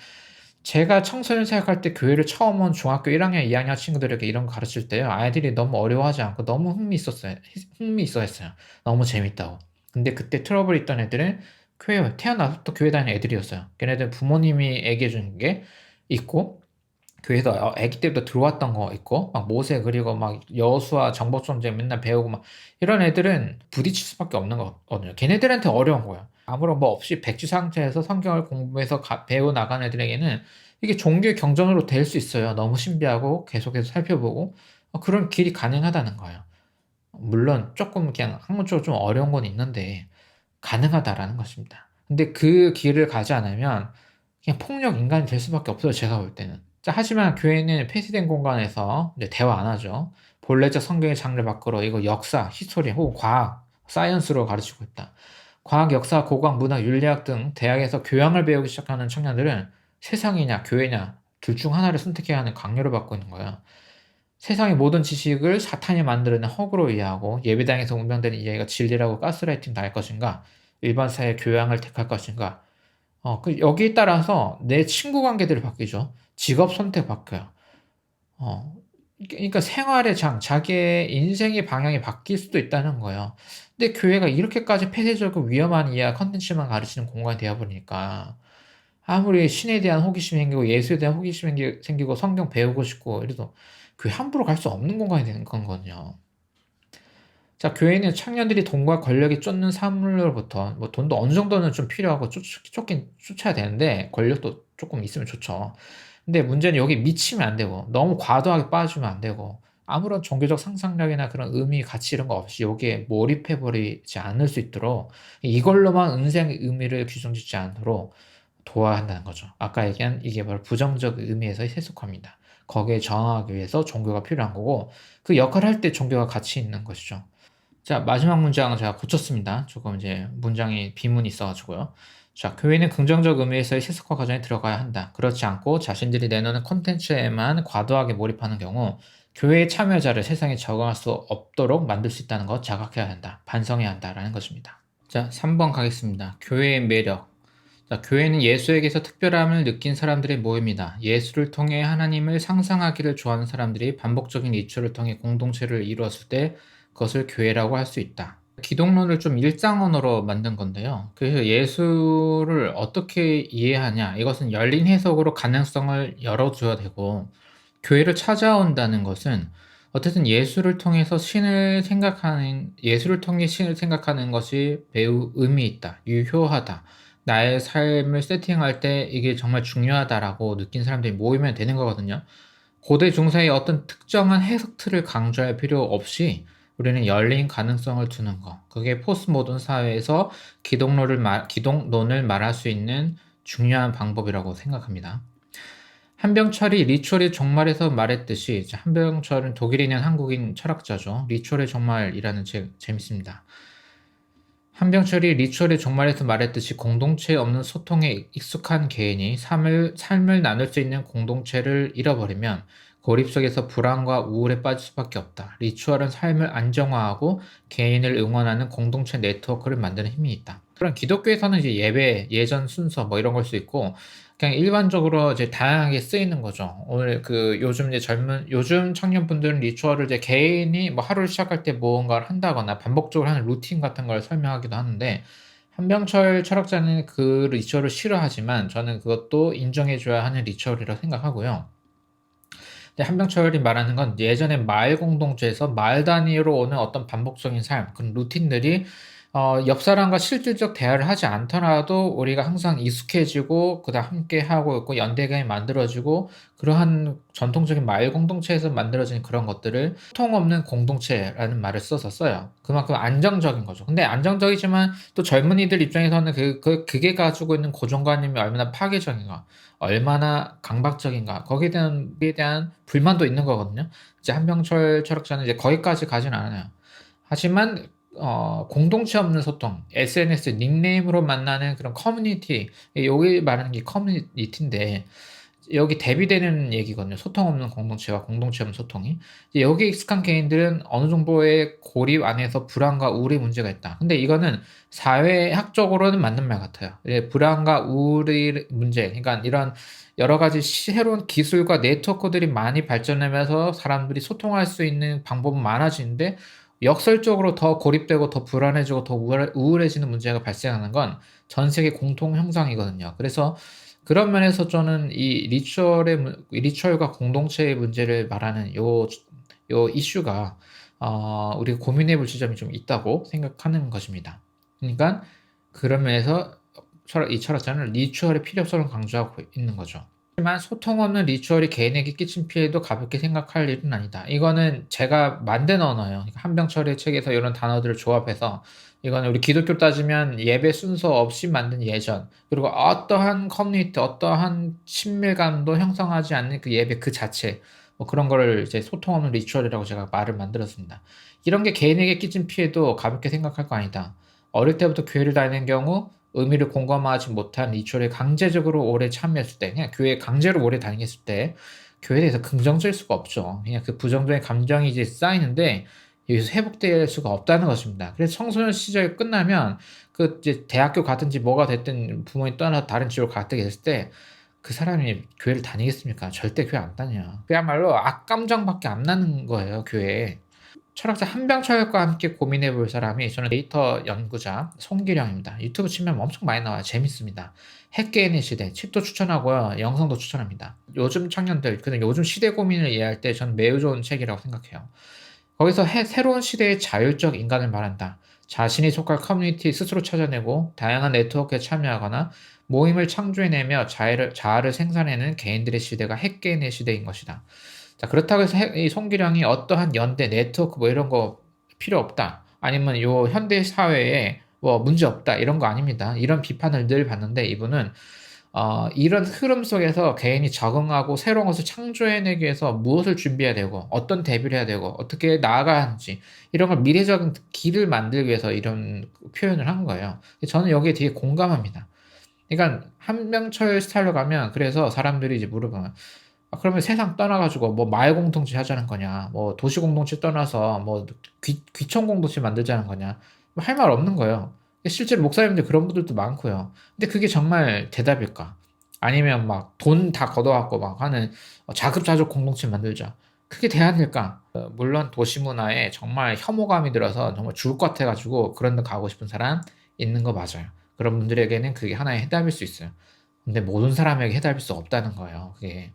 제가 청소년 생각할 때 교회를 처음 온 중학교 1학년, 2학년 친구들에게 이런 거 가르칠 때요. 아이들이 너무 어려워하지 않고 너무 흥미있어 했어요. 너무 재밌다고. 근데 그때 트러블이 있던 애들은 태어나서부터 교회 다니는 애들이었어요. 걔네들 부모님이 얘기해 주는 게 있고, 교회에서 아기 때부터 들어왔던 거 있고, 막 모세 그리고 막 여호수아 정복 전쟁 맨날 배우고 막 이런 애들은 부딪힐 수밖에 없는 거거든요. 걔네들한테 어려운 거야. 아무런 뭐 없이 백지 상태에서 성경을 공부해서 배워 나간 애들에게는 이게 종교의 경전으로 될 수 있어요. 너무 신비하고 계속해서 살펴보고 그런 길이 가능하다는 거예요. 물론 조금 그냥 학문적으로 좀 어려운 건 있는데 가능하다라는 것입니다. 근데 그 길을 가지 않으면 그냥 폭력 인간이 될 수밖에 없어요. 제가 볼 때는. 자, 하지만 교회는 폐쇄된 공간에서 이제 대화 안 하죠. 본래적 성경의 장르 밖으로 이거 역사, 히스토리 혹은 과학, 사이언스로 가르치고 있다. 과학, 역사, 고고학, 문학, 윤리학 등 대학에서 교양을 배우기 시작하는 청년들은 세상이냐 교회냐 둘 중 하나를 선택해야 하는 강요를 받고 있는 거예요. 세상의 모든 지식을 사탄이 만들어낸 허구로 이해하고 예배당에서 운명되는 이야기가 진리라고 가스라이팅 당할 것인가, 일반 사회 교양을 택할 것인가. 여기에 따라서 내 친구 관계들이 바뀌죠. 직업 선택 바뀌어요. 어, 그러니까 생활의 자기의 인생의 방향이 바뀔 수도 있다는 거예요. 근데 교회가 이렇게까지 폐쇄적이고 위험한 이야 컨텐츠만 가르치는 공간이 되어버리니까 아무리 신에 대한 호기심이 생기고 예수에 대한 호기심이 생기고 성경 배우고 싶고 이래도 교회 함부로 갈 수 없는 공간이 되는 거거든요. 자, 교회는 청년들이 돈과 권력이 쫓는 사물로부터, 뭐 돈도 어느 정도는 좀 필요하고 쫓아야 되는데 권력도 조금 있으면 좋죠. 근데 문제는 여기 미치면 안 되고 너무 과도하게 빠지면 안 되고 아무런 종교적 상상력이나 그런 의미, 가치 이런 거 없이 여기에 몰입해버리지 않을 수 있도록 이걸로만 은생의 의미를 규정짓지 않도록 도와야 한다는 거죠. 아까 얘기한 이게 바로 부정적 의미에서 해석합니다. 거기에 저항하기 위해서 종교가 필요한 거고 그 역할을 할 때 종교가 가치 있는 것이죠. 자, 마지막 문장 제가 고쳤습니다. 조금 이제 문장이 비문이 있어가지고요. 자, 교회는 긍정적 의미에서의 세속화 과정에 들어가야 한다. 그렇지 않고 자신들이 내놓는 콘텐츠에만 과도하게 몰입하는 경우 교회의 참여자를 세상에 적응할 수 없도록 만들 수 있다는 것 자각해야 한다. 반성해야 한다라는 것입니다. 자, 3번 가겠습니다. 교회의 매력. 자, 교회는 예수에게서 특별함을 느낀 사람들의 모임이다. 예수를 통해 하나님을 상상하기를 좋아하는 사람들이 반복적인 리추얼을 통해 공동체를 이루었을 때 그것을 교회라고 할 수 있다. 기독론을 좀 일상언어로 만든 건데요. 그래서 예수를 어떻게 이해하냐, 이것은 열린 해석으로 가능성을 열어줘야 되고, 교회를 찾아온다는 것은 어쨌든 예수를 통해 신을 생각하는 것이 매우 의미 있다, 유효하다, 나의 삶을 세팅할 때 이게 정말 중요하다라고 느낀 사람들이 모이면 되는 거거든요. 고대 중세의 어떤 특정한 해석 틀을 강조할 필요 없이 우리는 열린 가능성을 두는 거. 그게 포스트 모던 사회에서 기독론을 말할 수 있는 중요한 방법이라고 생각합니다. 한병철이 리추얼의 종말에서 말했듯이, 한병철은 독일에 있는 한국인 철학자죠. 리추얼의 종말이라는 책 재밌습니다. 한병철이 리추얼의 종말에서 말했듯이 공동체 없는 소통에 익숙한 개인이 삶을 나눌 수 있는 공동체를 잃어버리면 고립 속에서 불안과 우울에 빠질 수밖에 없다. 리추얼은 삶을 안정화하고 개인을 응원하는 공동체 네트워크를 만드는 힘이 있다. 그럼 기독교에서는 이제 예배, 예전 순서 뭐 이런 걸 수 있고, 그냥 일반적으로 이제 다양하게 쓰이는 거죠. 오늘 요즘 청년분들은 리추얼을 이제 개인이 뭐 하루를 시작할 때 무언가를 한다거나 반복적으로 하는 루틴 같은 걸 설명하기도 하는데, 한병철 철학자는 그 리추얼을 싫어하지만 저는 그것도 인정해줘야 하는 리추얼이라고 생각하고요. 근데 한병철이 말하는 건 예전에 마을 공동체에서 마을 단위로 오는 어떤 반복적인 삶, 그런 루틴들이 옆 사람과 실질적 대화를 하지 않더라도 우리가 항상 익숙해지고 그다음 함께 하고 있고 연대감이 만들어지고 그러한 전통적인 마을 공동체에서 만들어진 그런 것들을 소통 없는 공동체라는 말을 써요. 그만큼 안정적인 거죠. 근데 안정적이지만 또 젊은이들 입장에서는 그게 가지고 있는 고정관념이 얼마나 파괴적인가, 얼마나 강박적인가, 거기에 대한 불만도 있는 거거든요. 이제 한병철 철학자는 이제 거기까지 가진 않아요. 하지만 공동체 없는 소통, SNS 닉네임으로 만나는 그런 커뮤니티, 여기 말하는 게 커뮤니티인데 여기 대비되는 얘기거든요. 소통 없는 공동체와 공동체 없는 소통이. 이제 여기에 익숙한 개인들은 어느 정도의 고립 안에서 불안과 우울의 문제가 있다. 근데 이거는 사회학적으로는 맞는 말 같아요. 불안과 우울의 문제, 그러니까 이런 여러 가지 새로운 기술과 네트워크들이 많이 발전하면서 사람들이 소통할 수 있는 방법은 많아지는데 역설적으로 더 고립되고 더 불안해지고 더 우울해지는 문제가 발생하는 건 전 세계 공통 현상이거든요. 그래서 그런 면에서 저는 이 리추얼과 공동체의 문제를 말하는 요 이슈가 우리가 고민해 볼 지점이 좀 있다고 생각하는 것입니다. 그러니까 그런 면에서 이 철학자는 리추얼의 필요성을 강조하고 있는 거죠. 하지만 소통 없는 리추얼이 개인에게 끼친 피해도 가볍게 생각할 일은 아니다. 이거는 제가 만든 언어예요. 한병철의 책에서 이런 단어들을 조합해서 이거는 우리 기독교 따지면 예배 순서 없이 만든 예전, 그리고 어떠한 커뮤니티, 어떠한 친밀감도 형성하지 않는 그 예배 그 자체, 뭐 그런 거를 이제 소통 없는 리추얼이라고 제가 말을 만들었습니다. 이런 게 개인에게 끼친 피해도 가볍게 생각할 거 아니다. 어릴 때부터 교회를 다니는 경우 의미를 공감하지 못한 리추얼에 강제적으로 오래 참여했을 때, 그냥 교회에 강제로 오래 다녔을 때 교회에 대해서 긍정적일 수가 없죠. 그냥 그 부정적인 감정이 이제 쌓이는데 여기서 회복될 수가 없다는 것입니다. 그래서 청소년 시절이 끝나면 그 이제 대학교 가든지 뭐가 됐든 부모님 떠나서 다른 지역으로 가게 됐을 때 그 사람이 교회를 다니겠습니까? 절대 교회 안 다녀요. 그야말로 악감정밖에 안 나는 거예요, 교회에. 철학자 한병철과 함께 고민해 볼 사람이 저는 데이터 연구자 송기령입니다. 유튜브 치면 엄청 많이 나와요. 재밌습니다. 핵개인의 시대 책도 추천하고요. 영상도 추천합니다. 요즘 청년들, 그냥 요즘 시대 고민을 이해할 때 저는 매우 좋은 책이라고 생각해요. 거기서 새로운 시대의 자율적 인간을 말한다. 자신이 속할 커뮤니티 스스로 찾아내고 다양한 네트워크에 참여하거나 모임을 창조해내며 자아를 생산해내는 개인들의 시대가 핵개인의 시대인 것이다. 자, 그렇다고 해서 이 송기령이 어떠한 연대, 네트워크 뭐 이런 거 필요 없다. 아니면 요 현대 사회에 뭐 문제 없다. 이런 거 아닙니다. 이런 비판을 늘 받는데 이분은 이런 흐름 속에서 개인이 적응하고 새로운 것을 창조해내기 위해서 무엇을 준비해야 되고 어떤 대비를 해야 되고 어떻게 나아가야 하는지 이런 걸 미래적인 길을 만들기 위해서 이런 표현을 한 거예요. 저는 여기에 되게 공감합니다. 그러니까 한명철 스타일로 가면 그래서 사람들이 이제 물어보면 그러면 세상 떠나가지고 뭐 마을 공동체 하자는 거냐, 뭐 도시 공동체 떠나서 뭐 귀촌 공동체 만들자는 거냐, 뭐 할 말 없는 거예요. 실제로 목사님들 그런 분들도 많고요. 근데 그게 정말 대답일까? 아니면 막 돈 다 걷어갖고 막 하는 자급자족 공동체 만들자. 그게 대안일까? 물론 도시 문화에 정말 혐오감이 들어서 정말 죽을 것 같아가지고 그런 데 가고 싶은 사람 있는 거 맞아요. 그런 분들에게는 그게 하나의 해답일 수 있어요. 근데 모든 사람에게 해답일 수 없다는 거예요. 그게.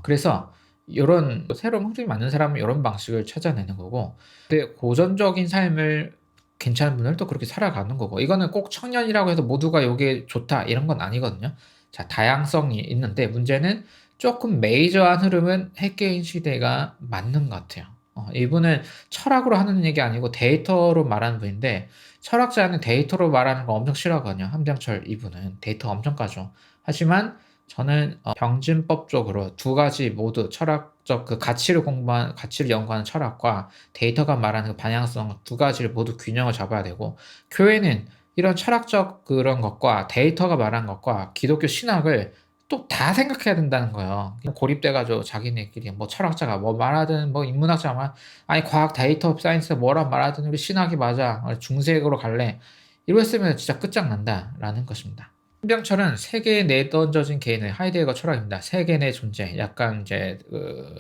그래서 요런 새로운 흥정이 맞는 사람은 요런 방식을 찾아내는 거고, 근데 고전적인 삶을 괜찮은 분들은 또 그렇게 살아가는 거고, 이거는 꼭 청년이라고 해서 모두가 요게 좋다 이런 건 아니거든요. 자, 다양성이 있는데 문제는 조금 메이저한 흐름은 핵개인 시대가 맞는 것 같아요. 이분은 철학으로 하는 얘기 아니고 데이터로 말하는 분인데, 철학자는 데이터로 말하는 거 엄청 싫어하거든요. 함정철 이분은 데이터 엄청 까죠. 하지만 저는 병진법적으로 두 가지 모두 철학적 그 가치를 연구하는 철학과 데이터가 말하는 그 방향성 두 가지를 모두 균형을 잡아야 되고, 교회는 이런 철학적 그런 것과 데이터가 말하는 것과 기독교 신학을 또 다 생각해야 된다는 거예요. 고립돼가지고 자기네끼리 뭐 철학자가 뭐 말하든 뭐 인문학자가 아니 과학 데이터 사이언스가 뭐라 말하든 우리 신학이 맞아, 중세적으로 갈래, 이랬으면 진짜 끝장난다라는 것입니다. 신병철은 세계에 내던져진 개인의 하이데거 철학입니다. 세계 내 존재, 약간 이제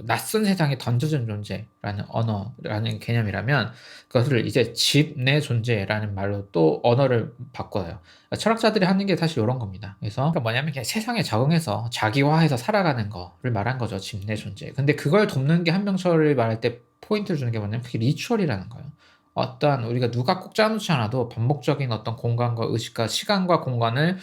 낯선 세상에 던져진 존재라는 언어라는 개념이라면, 그것을 이제 집 내 존재라는 말로 또 언어를 바꿔요. 그러니까 철학자들이 하는 게 사실 이런 겁니다. 그래서 그러니까 뭐냐면 그냥 세상에 적응해서 자기화해서 살아가는 거를 말한 거죠. 집 내 존재. 근데 그걸 돕는 게 한병철을 말할 때 포인트를 주는 게 뭐냐면 그게 리추얼이라는 거예요. 어떤 우리가 누가 꼭 짜놓지 않아도 반복적인 어떤 공간과 의식과 시간과 공간을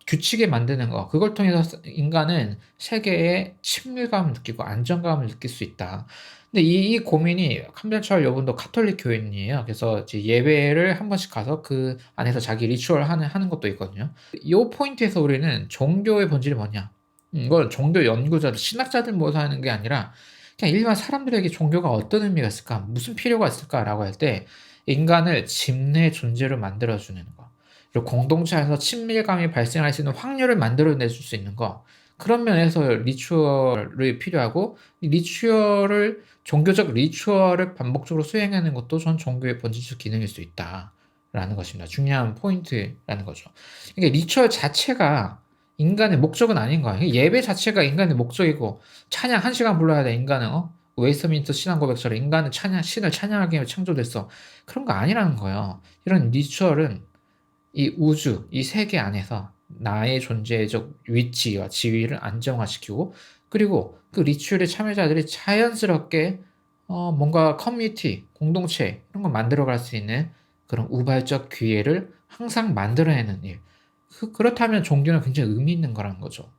규칙에 만드는 거, 그걸 통해서 인간은 세계에 친밀감을 느끼고 안정감을 느낄 수 있다. 근데 이 고민이, 한별철 여분도 카톨릭 교인이에요. 그래서 이제 예배를 한 번씩 가서 그 안에서 자기 리추얼 하는 것도 있거든요. 이 포인트에서 우리는 종교의 본질이 뭐냐? 이걸 종교 연구자들, 신학자들 모여서 하는 게 아니라 그냥 일반 사람들에게 종교가 어떤 의미가 있을까? 무슨 필요가 있을까라고 할 때 인간을 집 내 존재로 만들어주는 거. 그리고 공동체 안에서 친밀감이 발생할 수 있는 확률을 만들어내줄 수 있는 거. 그런 면에서 리추얼이 필요하고, 이 리추얼을, 종교적 리추얼을 반복적으로 수행하는 것도 전 종교의 본질적 기능일 수 있다라는 것입니다. 중요한 포인트라는 거죠. 그러니까 리추얼 자체가 인간의 목적은 아닌 거야. 예배 자체가 인간의 목적이고, 찬양 한 시간 불러야 돼. 인간은 웨스트민스터 신앙 고백처럼 인간은 신을 찬양하기 위해 창조됐어. 그런 거 아니라는 거예요. 이런 리추얼은 이 우주, 이 세계 안에서 나의 존재적 위치와 지위를 안정화시키고, 그리고 그 리추얼의 참여자들이 자연스럽게 뭔가 커뮤니티, 공동체 이런 걸 만들어갈 수 있는 그런 우발적 기회를 항상 만들어내는 일. 그렇다면 종교는 굉장히 의미 있는 거라는 거죠.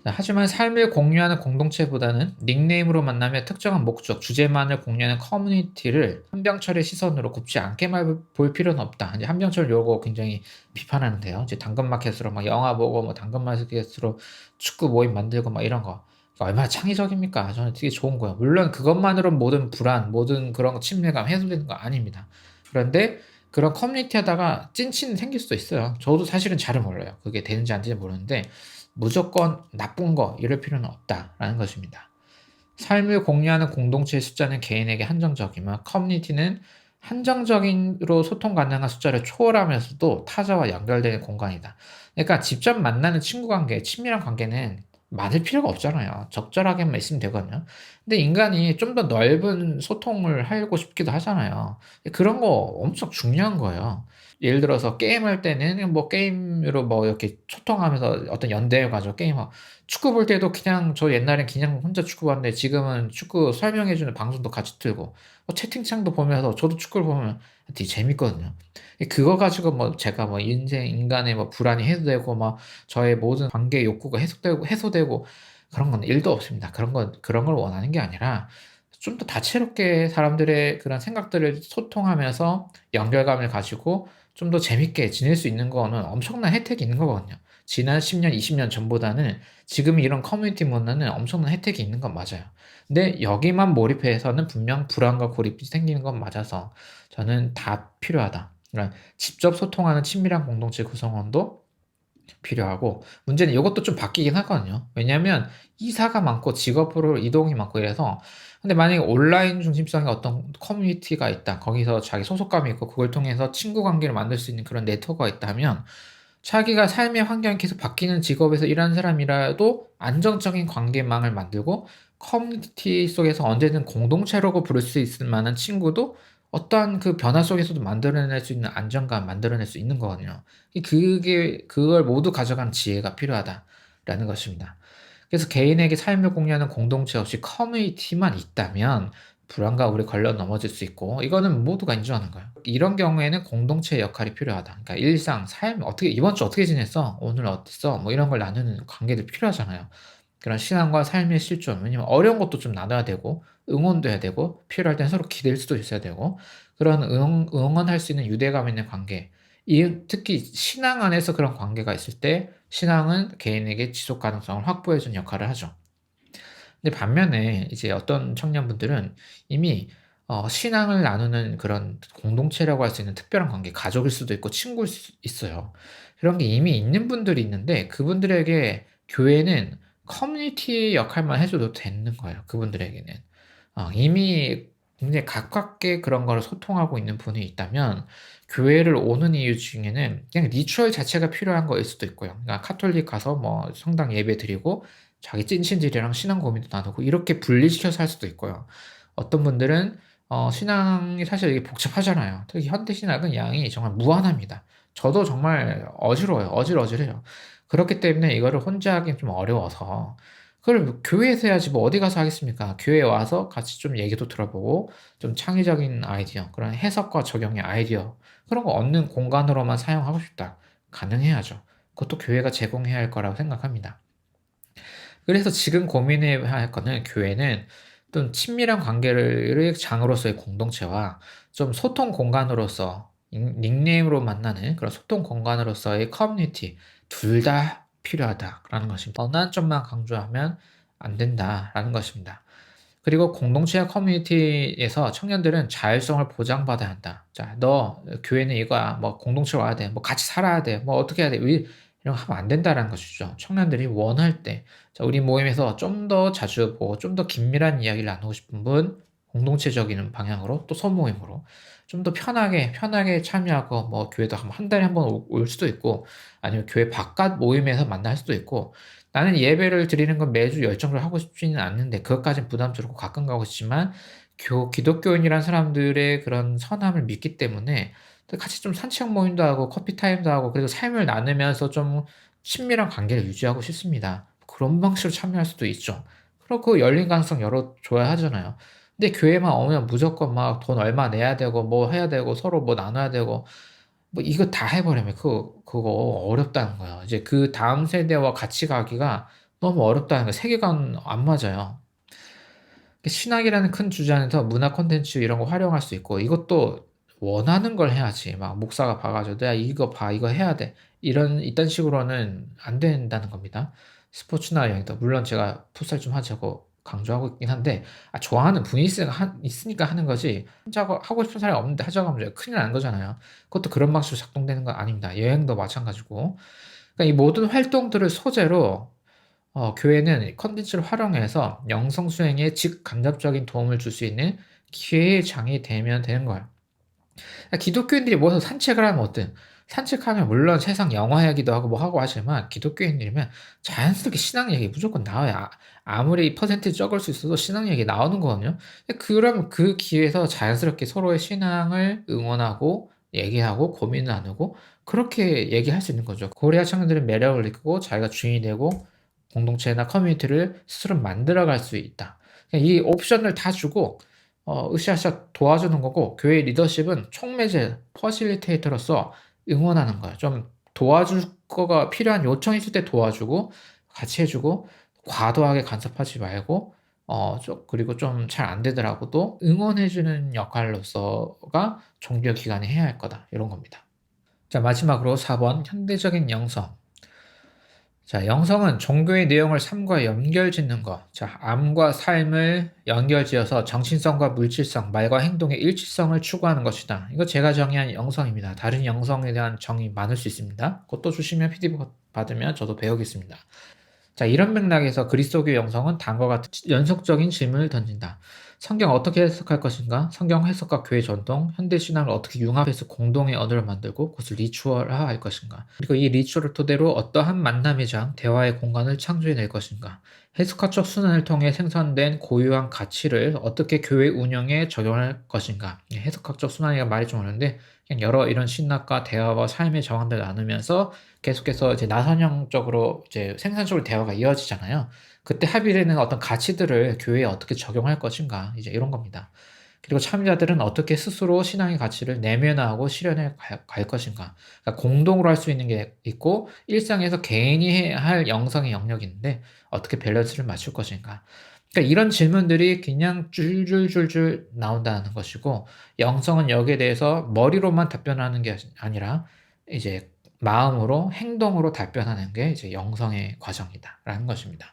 하지만 삶을 공유하는 공동체보다는 닉네임으로 만나며 특정한 목적, 주제만을 공유하는 커뮤니티를 한병철의 시선으로 곱지 않게만 볼 필요는 없다. 이제 한병철 요거 굉장히 비판하는데요. 이제 당근마켓으로 막 영화 보고 뭐 당근마켓으로 축구 모임 만들고 막 이런 거. 얼마나 창의적입니까? 저는 되게 좋은 거예요. 물론 그것만으로 모든 불안, 모든 그런 친밀감 해소되는 거 아닙니다. 그런데 그런 커뮤니티 하다가 찐친 생길 수도 있어요. 저도 사실은 잘은 몰라요. 그게 되는지 안 되는지 모르는데 무조건 나쁜 거 이럴 필요는 없다라는 것입니다. 삶을 공유하는 공동체의 숫자는 개인에게 한정적이며, 커뮤니티는 한정적인으로 소통 가능한 숫자를 초월하면서도 타자와 연결되는 공간이다. 그러니까 직접 만나는 친구 관계, 친밀한 관계는 많을 필요가 없잖아요. 적절하게만 있으면 되거든요. 근데 인간이 좀 더 넓은 소통을 하고 싶기도 하잖아요. 그런 거 엄청 중요한 거예요. 예를 들어서 게임할 때는 뭐 게임으로 뭐 이렇게 소통하면서 어떤 연대를 가져 게임하고, 축구 볼 때도 그냥 저 옛날엔 그냥 혼자 축구 봤는데 지금은 축구 설명해주는 방송도 같이 틀고 채팅창도 보면서 저도 축구를 보면 되게 재밌거든요. 그거 가지고 뭐 제가 뭐 인간의 뭐 불안이 해소되고 막 저의 모든 관계 욕구가 해소되고 그런 건 1도 없습니다. 그런 걸 원하는 게 아니라 좀 더 다채롭게 사람들의 그런 생각들을 소통하면서 연결감을 가지고 좀 더 재밌게 지낼 수 있는 거는 엄청난 혜택이 있는 거거든요. 지난 10년, 20년 전보다는 지금 이런 커뮤니티 문화는 엄청난 혜택이 있는 건 맞아요. 근데 여기만 몰입해서는 분명 불안과 고립이 생기는 건 맞아서 저는 다 필요하다. 그러니까 직접 소통하는 친밀한 공동체 구성원도 필요하고, 문제는 이것도 좀 바뀌긴 하거든요. 왜냐하면 이사가 많고 직업으로 이동이 많고 이래서. 근데 만약에 온라인 중심성의 어떤 커뮤니티가 있다, 거기서 자기 소속감이 있고 그걸 통해서 친구 관계를 만들 수 있는 그런 네트워크가 있다 하면, 자기가 삶의 환경이 계속 바뀌는 직업에서 일하는 사람이라도 안정적인 관계망을 만들고 커뮤니티 속에서 언제든 공동체라고 부를 수 있을 만한 친구도 어떠한 그 변화 속에서도 만들어낼 수 있는 안정감 만들어낼 수 있는 거거든요. 그걸 모두 가져가는 지혜가 필요하다라는 것입니다. 그래서 개인에게 삶을 공유하는 공동체 없이 커뮤니티만 있다면 불안과 우울에 걸려 넘어질 수 있고, 이거는 모두가 인정하는 거예요. 이런 경우에는 공동체의 역할이 필요하다. 그러니까 일상, 삶, 이번 주 어떻게 지냈어? 오늘 어땠어? 뭐 이런 걸 나누는 관계도 필요하잖아요. 그런 신앙과 삶의 실존. 왜냐면 어려운 것도 좀 나눠야 되고 응원도 해야 되고 필요할 땐 서로 기댈 수도 있어야 되고 그런 응원할 수 있는 유대감 있는 관계. 특히 신앙 안에서 그런 관계가 있을 때 신앙은 개인에게 지속 가능성을 확보해 주는 역할을 하죠. 근데 반면에 이제 어떤 청년분들은 이미 신앙을 나누는 그런 공동체라고 할 수 있는 특별한 관계, 가족일 수도 있고 친구일 수 있어요. 그런 게 이미 있는 분들이 있는데 그분들에게 교회는 커뮤니티 역할만 해 줘도 되는 거예요, 그분들에게는. 이미 굉장히 가깝게 그런 거를 소통하고 있는 분이 있다면 교회를 오는 이유 중에는 그냥 리추얼 자체가 필요한 거일 수도 있고요. 그러니까 카톨릭 가서 뭐 성당 예배 드리고 자기 찐친들이랑 신앙 고민도 나누고 이렇게 분리시켜서 할 수도 있고요. 어떤 분들은 신앙이 사실 이게 복잡하잖아요. 특히 현대 신학은 양이 정말 무한합니다. 저도 정말 어지러워요. 어질어질해요. 그렇기 때문에 이거를 혼자 하긴 좀 어려워서 그걸 교회에서 해야지 뭐 어디 가서 하겠습니까? 교회에 와서 같이 좀 얘기도 들어보고 좀 창의적인 아이디어, 그런 해석과 적용의 아이디어 그런 거 얻는 공간으로만 사용하고 싶다. 가능해야죠. 그것도 교회가 제공해야 할 거라고 생각합니다. 그래서 지금 고민해야 할 거는 교회는 좀 친밀한 관계를 장으로서의 공동체와 좀 소통 공간으로서 닉네임으로 만나는 그런 소통 공간으로서의 커뮤니티 둘 다 필요하다라는 것입니다. 어느 한점만 강조하면 안 된다라는 것입니다. 그리고 공동체와 커뮤니티에서 청년들은 자율성을 보장받아야 한다. 자, 너 교회는 이거야. 뭐 공동체로 와야 돼. 뭐 같이 살아야 돼. 뭐 어떻게 해야 돼. 이런 거 하면 안 된다라는 것이죠. 청년들이 원할 때. 자, 우리 모임에서 좀 더 자주 보고 좀 더 긴밀한 이야기를 나누고 싶은 분 공동체적인 방향으로 또 소모임으로 좀 더 편하게 참여하고 뭐 교회도 한 달에 한 번 올 수도 있고 아니면 교회 바깥 모임에서 만날 수도 있고 나는 예배를 드리는 건 매주 열정을 하고 싶지는 않는데 그것까진 부담스럽고 가끔 가고 싶지만 기독교인이란 사람들의 그런 선함을 믿기 때문에 같이 좀 산책 모임도 하고 커피 타임도 하고 그래도 삶을 나누면서 좀 친밀한 관계를 유지하고 싶습니다. 그런 방식으로 참여할 수도 있죠. 그리고 그 열린 가능성 열어줘야 하잖아요. 근데 교회만 오면 무조건 막 돈 얼마 내야 되고 뭐 해야 되고 서로 뭐 나눠야 되고 뭐 이거 다 해버리면 그거 어렵다는 거예요. 이제 그 다음 세대와 같이 가기가 너무 어렵다는 거예요. 세계관 안 맞아요. 신학이라는 큰 주제 안에서 문화 콘텐츠 이런 거 활용할 수 있고 이것도 원하는 걸 해야지. 막 목사가 봐가지고 야 이거 봐 이거 해야 돼. 이딴 식으로는 안 된다는 겁니다. 스포츠나 여행도 물론 제가 풋살 좀 하자고 강조하고 있긴 한데 좋아하는 분이 있으니까 하는 거지 혼자 하고 싶은 사람이 없는데 하자고 하면 큰일 나는 거잖아요. 그것도 그런 방식으로 작동되는 건 아닙니다. 여행도 마찬가지고. 그러니까 이 모든 활동들을 소재로 교회는 컨텐츠를 활용해서 영성 수행에 직간접적인 도움을 줄 수 있는 기회의 장이 되면 되는 거예요. 그러니까 기독교인들이 모여서 산책을 하면 어때? 산책하면 물론 세상 영화 이야기도 하고 뭐 하고 하지만 기독교인들이면 자연스럽게 신앙 얘기 무조건 나와요. 아무리 퍼센트 적을 수 있어도 신앙 얘기 나오는 거거든요. 그러면 그 기회에서 자연스럽게 서로의 신앙을 응원하고 얘기하고 고민 나누고 그렇게 얘기할 수 있는 거죠. 그래야 청년들은 매력을 느끼고 자기가 주인이 되고 공동체나 커뮤니티를 스스로 만들어갈 수 있다. 그러니까 이 옵션을 다 주고 으쌰으쌰 도와주는 거고 교회 리더십은 촉매제, 퍼실리테이터로서 응원하는 거예요. 좀 도와줄 거가 필요한 요청이 있을 때 도와주고 같이 해주고 과도하게 간섭하지 말고 그리고 좀 잘 안 되더라고도 응원해주는 역할로서가 종교 기관이 해야 할 거다. 이런 겁니다. 자, 마지막으로 4번 현대적인 영성. 자, 영성은 종교의 내용을 삶과 연결짓는 것. 자, 암과 삶을 연결지어서 정신성과 물질성, 말과 행동의 일치성을 추구하는 것이다. 이거 제가 정의한 영성입니다. 다른 영성에 대한 정의 많을 수 있습니다. 그것도 주시면 PDF 받으면 저도 배우겠습니다. 자, 이런 맥락에서 그리스도교 영성은 다음과 같은 연속적인 질문을 던진다. 성경 어떻게 해석할 것인가? 성경 해석과 교회 전통, 현대 신앙을 어떻게 융합해서 공동의 언어를 만들고 그것을 리추얼화할 것인가? 그리고 이 리추얼을 토대로 어떠한 만남의 장, 대화의 공간을 창조해낼 것인가? 해석학적 순환을 통해 생성된 고유한 가치를 어떻게 교회 운영에 적용할 것인가? 해석학적 순환이가 말이 좀 어려운데 그냥 여러 이런 신학과 대화와 삶의 정황들을 나누면서 계속해서 이제 나선형적으로 이제 생산적으로 대화가 이어지잖아요. 그때 합의되는 어떤 가치들을 교회에 어떻게 적용할 것인가 이제 이런 겁니다. 그리고 참여자들은 어떻게 스스로 신앙의 가치를 내면화하고 실현해 갈 것인가. 그러니까 공동으로 할 수 있는 게 있고 일상에서 개인이 해야 할 영성의 영역이 있는데 어떻게 밸런스를 맞출 것인가. 그러니까 이런 질문들이 그냥 줄줄줄줄 나온다는 것이고 영성은 여기에 대해서 머리로만 답변하는 게 아니라 이제 마음으로 행동으로 답변하는 게 이제 영성의 과정이다라는 것입니다.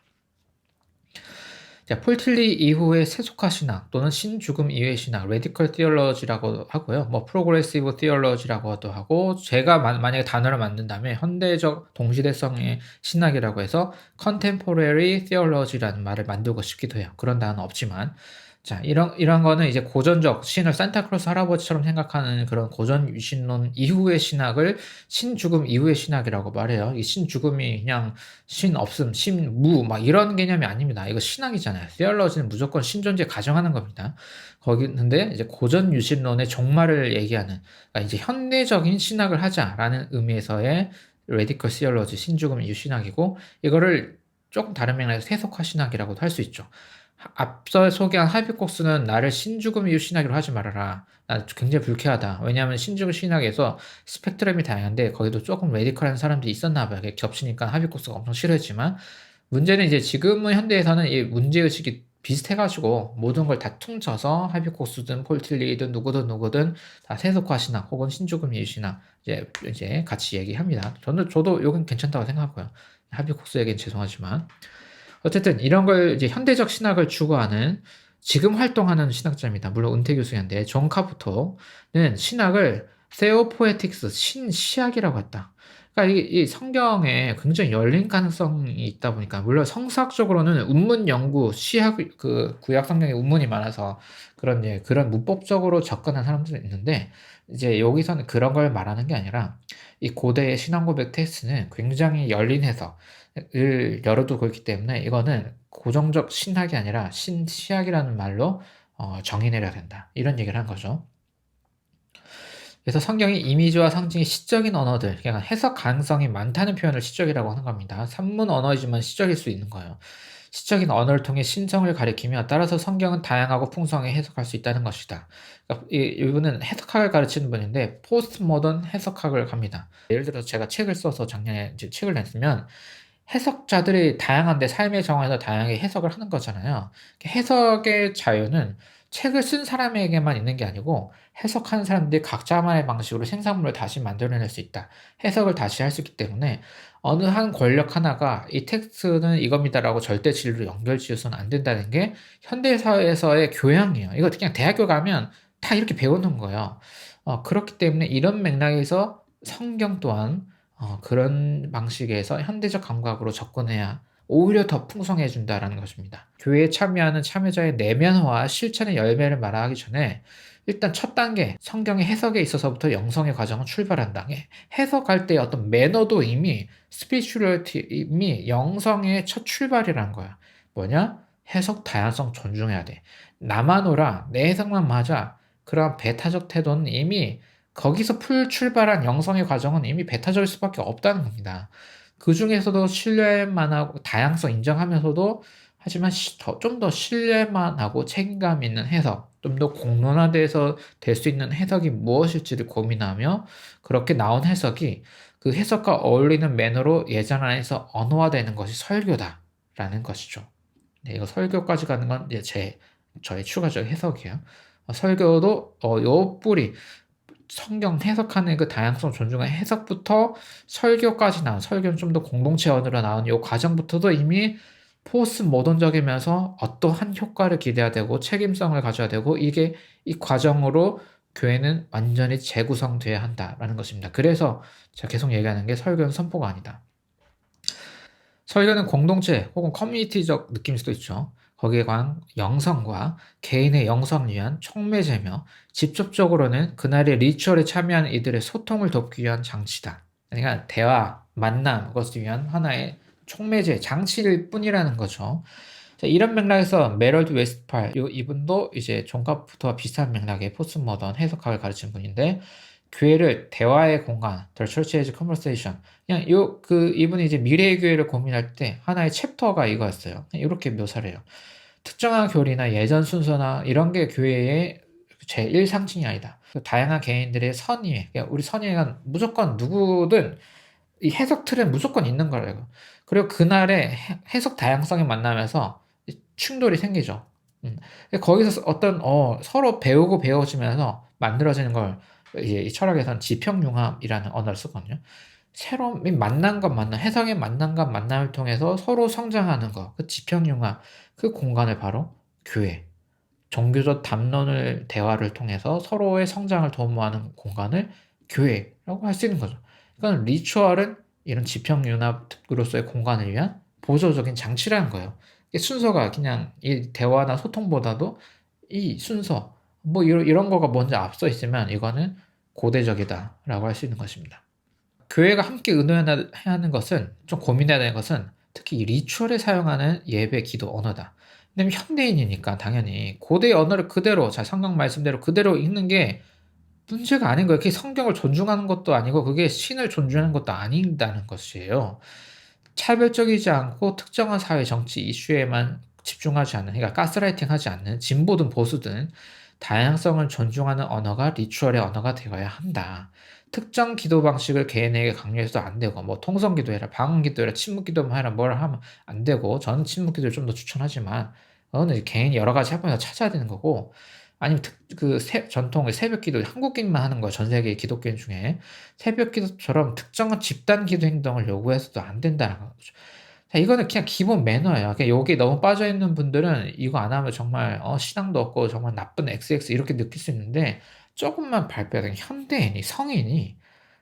자, 폴틀리 이후의 세속화 신학 또는 신죽음 이후의 신학, 레디컬 티올로지라고 하고요. 뭐 프로그레시브 티올로지라고도 하고 제가 만약에 단어를 만든다면 현대적 동시대성의 신학이라고 해서 컨템포러리 티올로지라는 말을 만들고 싶기도 해요. 그런 단어는 없지만 자, 이런 거는 이제 고전적 신을 산타클로스 할아버지처럼 생각하는 그런 고전 유신론 이후의 신학을 신죽음 이후의 신학이라고 말해요. 이 신죽음이 그냥 신 없음, 신무 막 이런 개념이 아닙니다. 이거 신학이잖아요. theology는 무조건 신존재 가정하는 겁니다. 거기 근데 이제 고전 유신론의 종말을 얘기하는 그러니까 이제 현대적인 신학을 하자라는 의미에서의 radical theology 신죽음 이후 신학이고 이거를 조금 다른 맥락에서 세속화 신학이라고도 할 수 있죠. 앞서 소개한 하비콕스는 나를 신죽음 이후 신학으로 하지 말아라. 나 굉장히 불쾌하다. 왜냐하면 신죽음 신학에서 스펙트럼이 다양한데 거기도 조금 레디컬한 사람들이 있었나 봐요. 겹치니까 하비콕스가 엄청 싫어했지만 문제는 이제 지금은 현대에서는 이 문제의식이 비슷해가지고 모든 걸 다 퉁쳐서 하비콕스든 폴틀리든 누구든 다 세속화 신학 혹은 신죽음 이후 신학 이제 같이 얘기합니다. 저도 이건 괜찮다고 생각하고요. 하비콕스에겐 죄송하지만 어쨌든 이런 걸 이제 현대적 신학을 추구하는 지금 활동하는 신학자입니다. 물론 은퇴 교수인데 존 카부토는 신학을 세오포에틱스 신시학이라고 했다. 그러니까 이 성경에 굉장히 열린 가능성이 있다 보니까 물론 성사학적으로는 운문 연구 시학 그 구약 성경에 운문이 많아서 그런 문법적으로 접근한 사람들이 있는데 이제 여기서는 그런 걸 말하는 게 아니라 이 고대의 신앙 고백 테스트는 굉장히 열린 해석 을 열어두고 있기 때문에 이거는 고정적 신학이 아니라 신시학이라는 말로 정의 내려야 된다. 이런 얘기를 한 거죠. 그래서 성경이 이미지와 상징이 시적인 언어들, 그러니까 해석 가능성이 많다는 표현을 시적이라고 하는 겁니다. 산문 언어이지만 시적일 수 있는 거예요. 시적인 언어를 통해 신성을 가리키며 따라서 성경은 다양하고 풍성하게 해석할 수 있다는 것이다. 그러니까 이분은 해석학을 가르치는 분인데 포스트 모던 해석학을 갑니다. 예를 들어서 제가 책을 써서 작년에 이제 책을 냈으면 해석자들이 다양한데 삶의 정황에서 다양하게 해석을 하는 거잖아요. 해석의 자유는 책을 쓴 사람에게만 있는 게 아니고 해석하는 사람들이 각자만의 방식으로 생산물을 다시 만들어낼 수 있다. 해석을 다시 할 수 있기 때문에 어느 한 권력 하나가 이 텍스트는 이겁니다라고 절대 진리로 연결 지어서는 안 된다는 게 현대사회에서의 교양이에요. 이거 그냥 대학교 가면 다 이렇게 배우는 거예요. 그렇기 때문에 이런 맥락에서 성경 또한 그런 방식에서 현대적 감각으로 접근해야 오히려 더 풍성해진다라는 것입니다. 교회에 참여하는 참여자의 내면화와 실천의 열매를 말하기 전에 일단 첫 단계 성경의 해석에 있어서부터 영성의 과정은 출발한다. 해석할 때 어떤 매너도 이미 스피리추얼티 이미 영성의 첫 출발이라는 거야. 뭐냐? 해석 다양성 존중해야 돼. 나만 오라 내 해석만 맞아. 그런 배타적 태도는 이미 거기서 출발한 영성의 과정은 이미 배타적일 수밖에 없다는 겁니다. 그 중에서도 신뢰만 하고 다양성 인정하면서도 하지만 좀 더 신뢰만 하고 책임감 있는 해석, 좀 더 공론화돼서 될 수 있는 해석이 무엇일지를 고민하며 그렇게 나온 해석이 그 해석과 어울리는 매너로 예전 안에서 언어화되는 것이 설교다라는 것이죠. 네, 이거 설교까지 가는 건 이제 저의 추가적 해석이에요. 설교도 요 뿌리 성경 해석하는 그 다양성 존중한 해석부터 설교까지 나온 설교는 좀 더 공동체 언어로 나온 이 과정부터도 이미 포스트 모던적이면서 어떠한 효과를 기대해야 되고 책임성을 가져야 되고 이게 이 과정으로 교회는 완전히 재구성돼야 한다라는 것입니다. 그래서 제가 계속 얘기하는 게 설교는 선포가 아니다. 설교는 공동체 혹은 커뮤니티적 느낌일 수도 있죠. 거기에 관한 영성과 개인의 영성을 위한 촉매제며 직접적으로는 그날의 리추얼에 참여하는 이들의 소통을 돕기 위한 장치다. 그러니까 대화, 만남, 그것을 위한 하나의 촉매제, 장치일 뿐이라는 거죠. 자, 이런 맥락에서 메럴드 웨스트팔, 이분도 이제 존 카프터와 비슷한 맥락의 포스트모던 해석학을 가르치는 분인데 교회를 대화의 공간, The Church as Conversation. 그냥 이분이 이제 미래의 교회를 고민할 때 하나의 챕터가 이거였어요. 이렇게 묘사를 해요. 특정한 교리나 예전 순서나 이런 게 교회의 제1 상징이 아니다. 다양한 개인들의 선의에, 그러니까 우리 선의가 무조건 누구든 이 해석 틀은 무조건 있는 거예요. 그리고 그날의 해석 다양성이 만나면서 충돌이 생기죠. 거기서 어떤 서로 배우고 배워지면서 만들어지는 걸 이제 이 철학에서는 지평융합이라는 언어를 쓰거든요. 새로운 만남과 해석의 만남과 만남을 통해서 서로 성장하는 거, 그 지평융합, 그 공간을 바로 교회, 종교적 담론을 대화를 통해서 서로의 성장을 도모하는 공간을 교회라고 할 수 있는 거죠. 그러니까 리추얼은 이런 지평융합으로서의 공간을 위한 보조적인 장치라는 거예요. 순서가 그냥 이 대화나 소통보다도 이 순서, 뭐 이런 거가 먼저 앞서 있으면 이거는 고대적이다라고 할 수 있는 것입니다. 교회가 함께 의논해야 하는 것은, 좀 고민해야 되는 것은 특히 이 리추얼에 사용하는 예배, 기도 언어다. 왜냐면 현대인이니까 당연히 고대 언어를 그대로, 자, 성경 말씀대로 그대로 읽는 게 문제가 아닌 거예요. 그게 성경을 존중하는 것도 아니고 그게 신을 존중하는 것도 아닌다는 것이에요. 차별적이지 않고 특정한 사회 정치 이슈에만 집중하지 않는, 그러니까 가스라이팅하지 않는, 진보든 보수든 다양성을 존중하는 언어가 리추얼의 언어가 되어야 한다. 특정 기도 방식을 개인에게 강요해서도 안 되고, 뭐 통성 기도해라, 방언 기도해라, 침묵 기도만 해라, 뭘 하면 안 되고, 저는 침묵 기도를 좀 더 추천하지만, 그거는 개인이 여러 가지 해보면서 찾아야 되는 거고, 아니면 전통의 새벽 기도, 한국인만 하는 거야, 전 세계 기독교인 중에. 새벽 기도처럼 특정한 집단 기도 행동을 요구해서도 안 된다는 거죠. 자, 이거는 그냥 기본 매너예요. 그냥 여기 너무 빠져 있는 분들은 이거 안 하면 정말 신앙도 없고 정말 나쁜 XX 이렇게 느낄 수 있는데, 조금만 발표해야 되는 현대인이, 성인이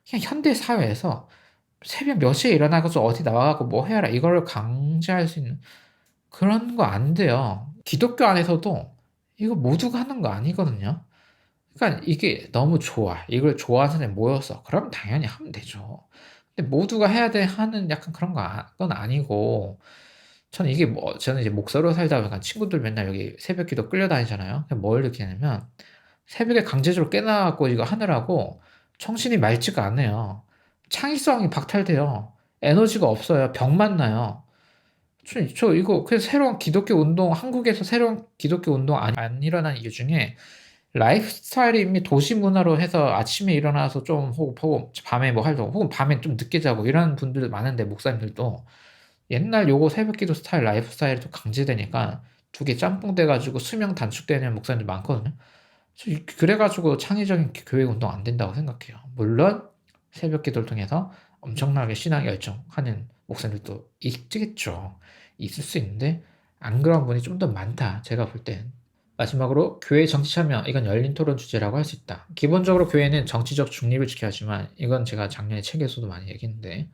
그냥 현대 사회에서 새벽 몇 시에 일어나서 어디 나와갖고 뭐 해라 이거를 강제할 수 있는 그런 거 안 돼요. 기독교 안에서도 이거 모두가 하는 거 아니거든요. 그러니까 이게 너무 좋아. 이걸 좋아하는 사람이 모여서 그럼 당연히 하면 되죠. 근데 모두가 해야 돼 하는 약간 그런 건 아니고, 저는 이게 저는 이제 목사로 살다 보니까 친구들 맨날 여기 새벽 기도 끌려다니잖아요. 뭘 느끼냐면 새벽에 강제적으로 깨나갖고 이거 하느라고 정신이 맑지가 않네요. 창의성이 박탈돼요. 에너지가 없어요. 병만 나요. 저 이거 그래서 새로운 기독교 운동, 한국에서 새로운 기독교 운동 안 일어난 이유 중에 라이프 스타일이 이미 도시 문화로 해서 아침에 일어나서 좀 혹은 밤에 뭐 하려고 혹은 밤에 좀 늦게 자고 이런 분들 많은데, 목사님들도 옛날 요거 새벽 기도 스타일, 라이프 스타일이 좀 강제되니까 두 개 짬뽕 돼가지고 수명 단축되는 목사님들 많거든요. 그래가지고 창의적인 교회 운동 안 된다고 생각해요. 물론 새벽 기도를 통해서 엄청나게 신앙 열정하는 목사님들도 있겠죠. 있을 수 있는데 안 그런 분이 좀 더 많다, 제가 볼 땐. 마지막으로 교회 정치 참여, 이건 열린 토론 주제라고 할 수 있다. 기본적으로 교회는 정치적 중립을 지켜야 하지만, 이건 제가 작년에 책에서도 많이 얘기했는데,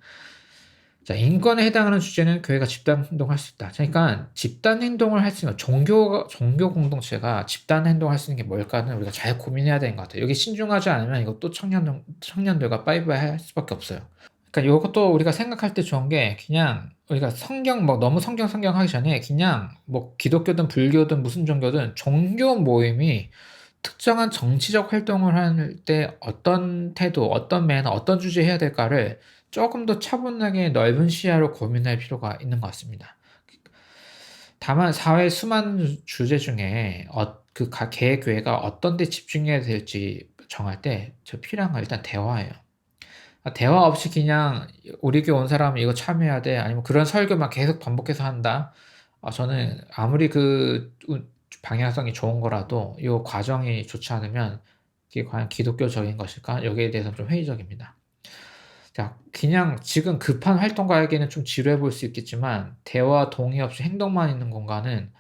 자, 인권에 해당하는 주제는 교회가 집단 행동할 수 있다. 그러니까 집단 행동을 할 수 있는, 종교 공동체가 집단 행동할 수 있는 게 뭘까는 우리가 잘 고민해야 되는 것 같아요. 여기 신중하지 않으면 이것도 청년들과 빠이빠이 할 수밖에 없어요. 그러니까 이것도 우리가 생각할 때 좋은 게, 그냥 우리가 너무 성경 하기 전에 그냥 뭐 기독교든 불교든 무슨 종교든 종교 모임이 특정한 정치적 활동을 할 때 어떤 태도, 어떤 매너, 어떤 주제 해야 될까를 조금 더 차분하게 넓은 시야로 고민할 필요가 있는 것 같습니다. 다만 사회 수많은 주제 중에 각 개의 교회가 어떤 데 집중해야 될지 정할 때 저 필요한 건 일단 대화예요. 대화 없이 그냥 우리 교회 온 사람 이거 참여해야 돼, 아니면 그런 설교만 계속 반복해서 한다. 저는 아무리 방향성이 좋은 거라도 이 과정이 좋지 않으면 이게 과연 기독교적인 것일까? 여기에 대해서 좀 회의적입니다. 자, 그냥 지금 급한 활동가에게는 좀 지루해 보일 수 있겠지만, 대화 동의 없이 행동만 있는 공간은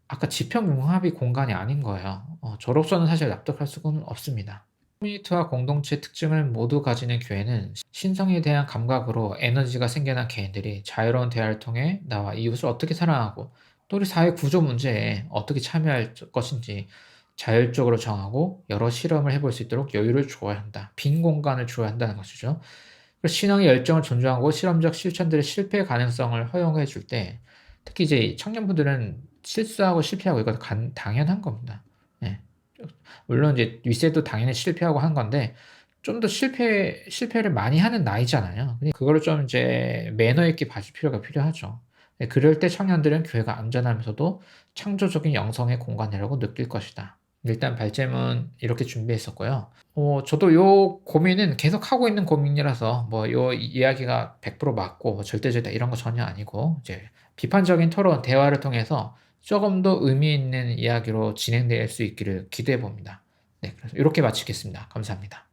아까 지평융합이 공간이 아닌 거예요. 저로서는 사실 납득할 수는 없습니다. 커뮤니티와 공동체 특징을 모두 가지는 교회는 신성에 대한 감각으로 에너지가 생겨난 개인들이 자유로운 대화를 통해 나와 이웃을 어떻게 사랑하고 또 우리 사회 구조 문제에 어떻게 참여할 것인지 자율적으로 정하고 여러 실험을 해볼 수 있도록 여유를 주어야 한다. 빈 공간을 주어야 한다는 것이죠. 그리고 신앙의 열정을 존중하고 실험적 실천들의 실패 가능성을 허용해 줄 때, 특히 이제 청년분들은 실수하고 실패하고 이거 당연한 겁니다. 네. 물론 이제 윗세도 당연히 실패하고 한 건데, 좀 더 실패를 많이 하는 나이잖아요. 그거를 좀 이제 매너 있게 봐줄 필요가 필요하죠. 그럴 때 청년들은 교회가 안전하면서도 창조적인 영성의 공간이라고 느낄 것이다. 일단 발제문 이렇게 준비했었고요. 저도 요 고민은 계속 하고 있는 고민이라서 뭐 요 이야기가 100% 맞고 뭐 절대적이다 이런 거 전혀 아니고 이제 비판적인 토론, 대화를 통해서 조금 더 의미 있는 이야기로 진행될 수 있기를 기대해 봅니다. 네, 그래서 이렇게 마치겠습니다. 감사합니다.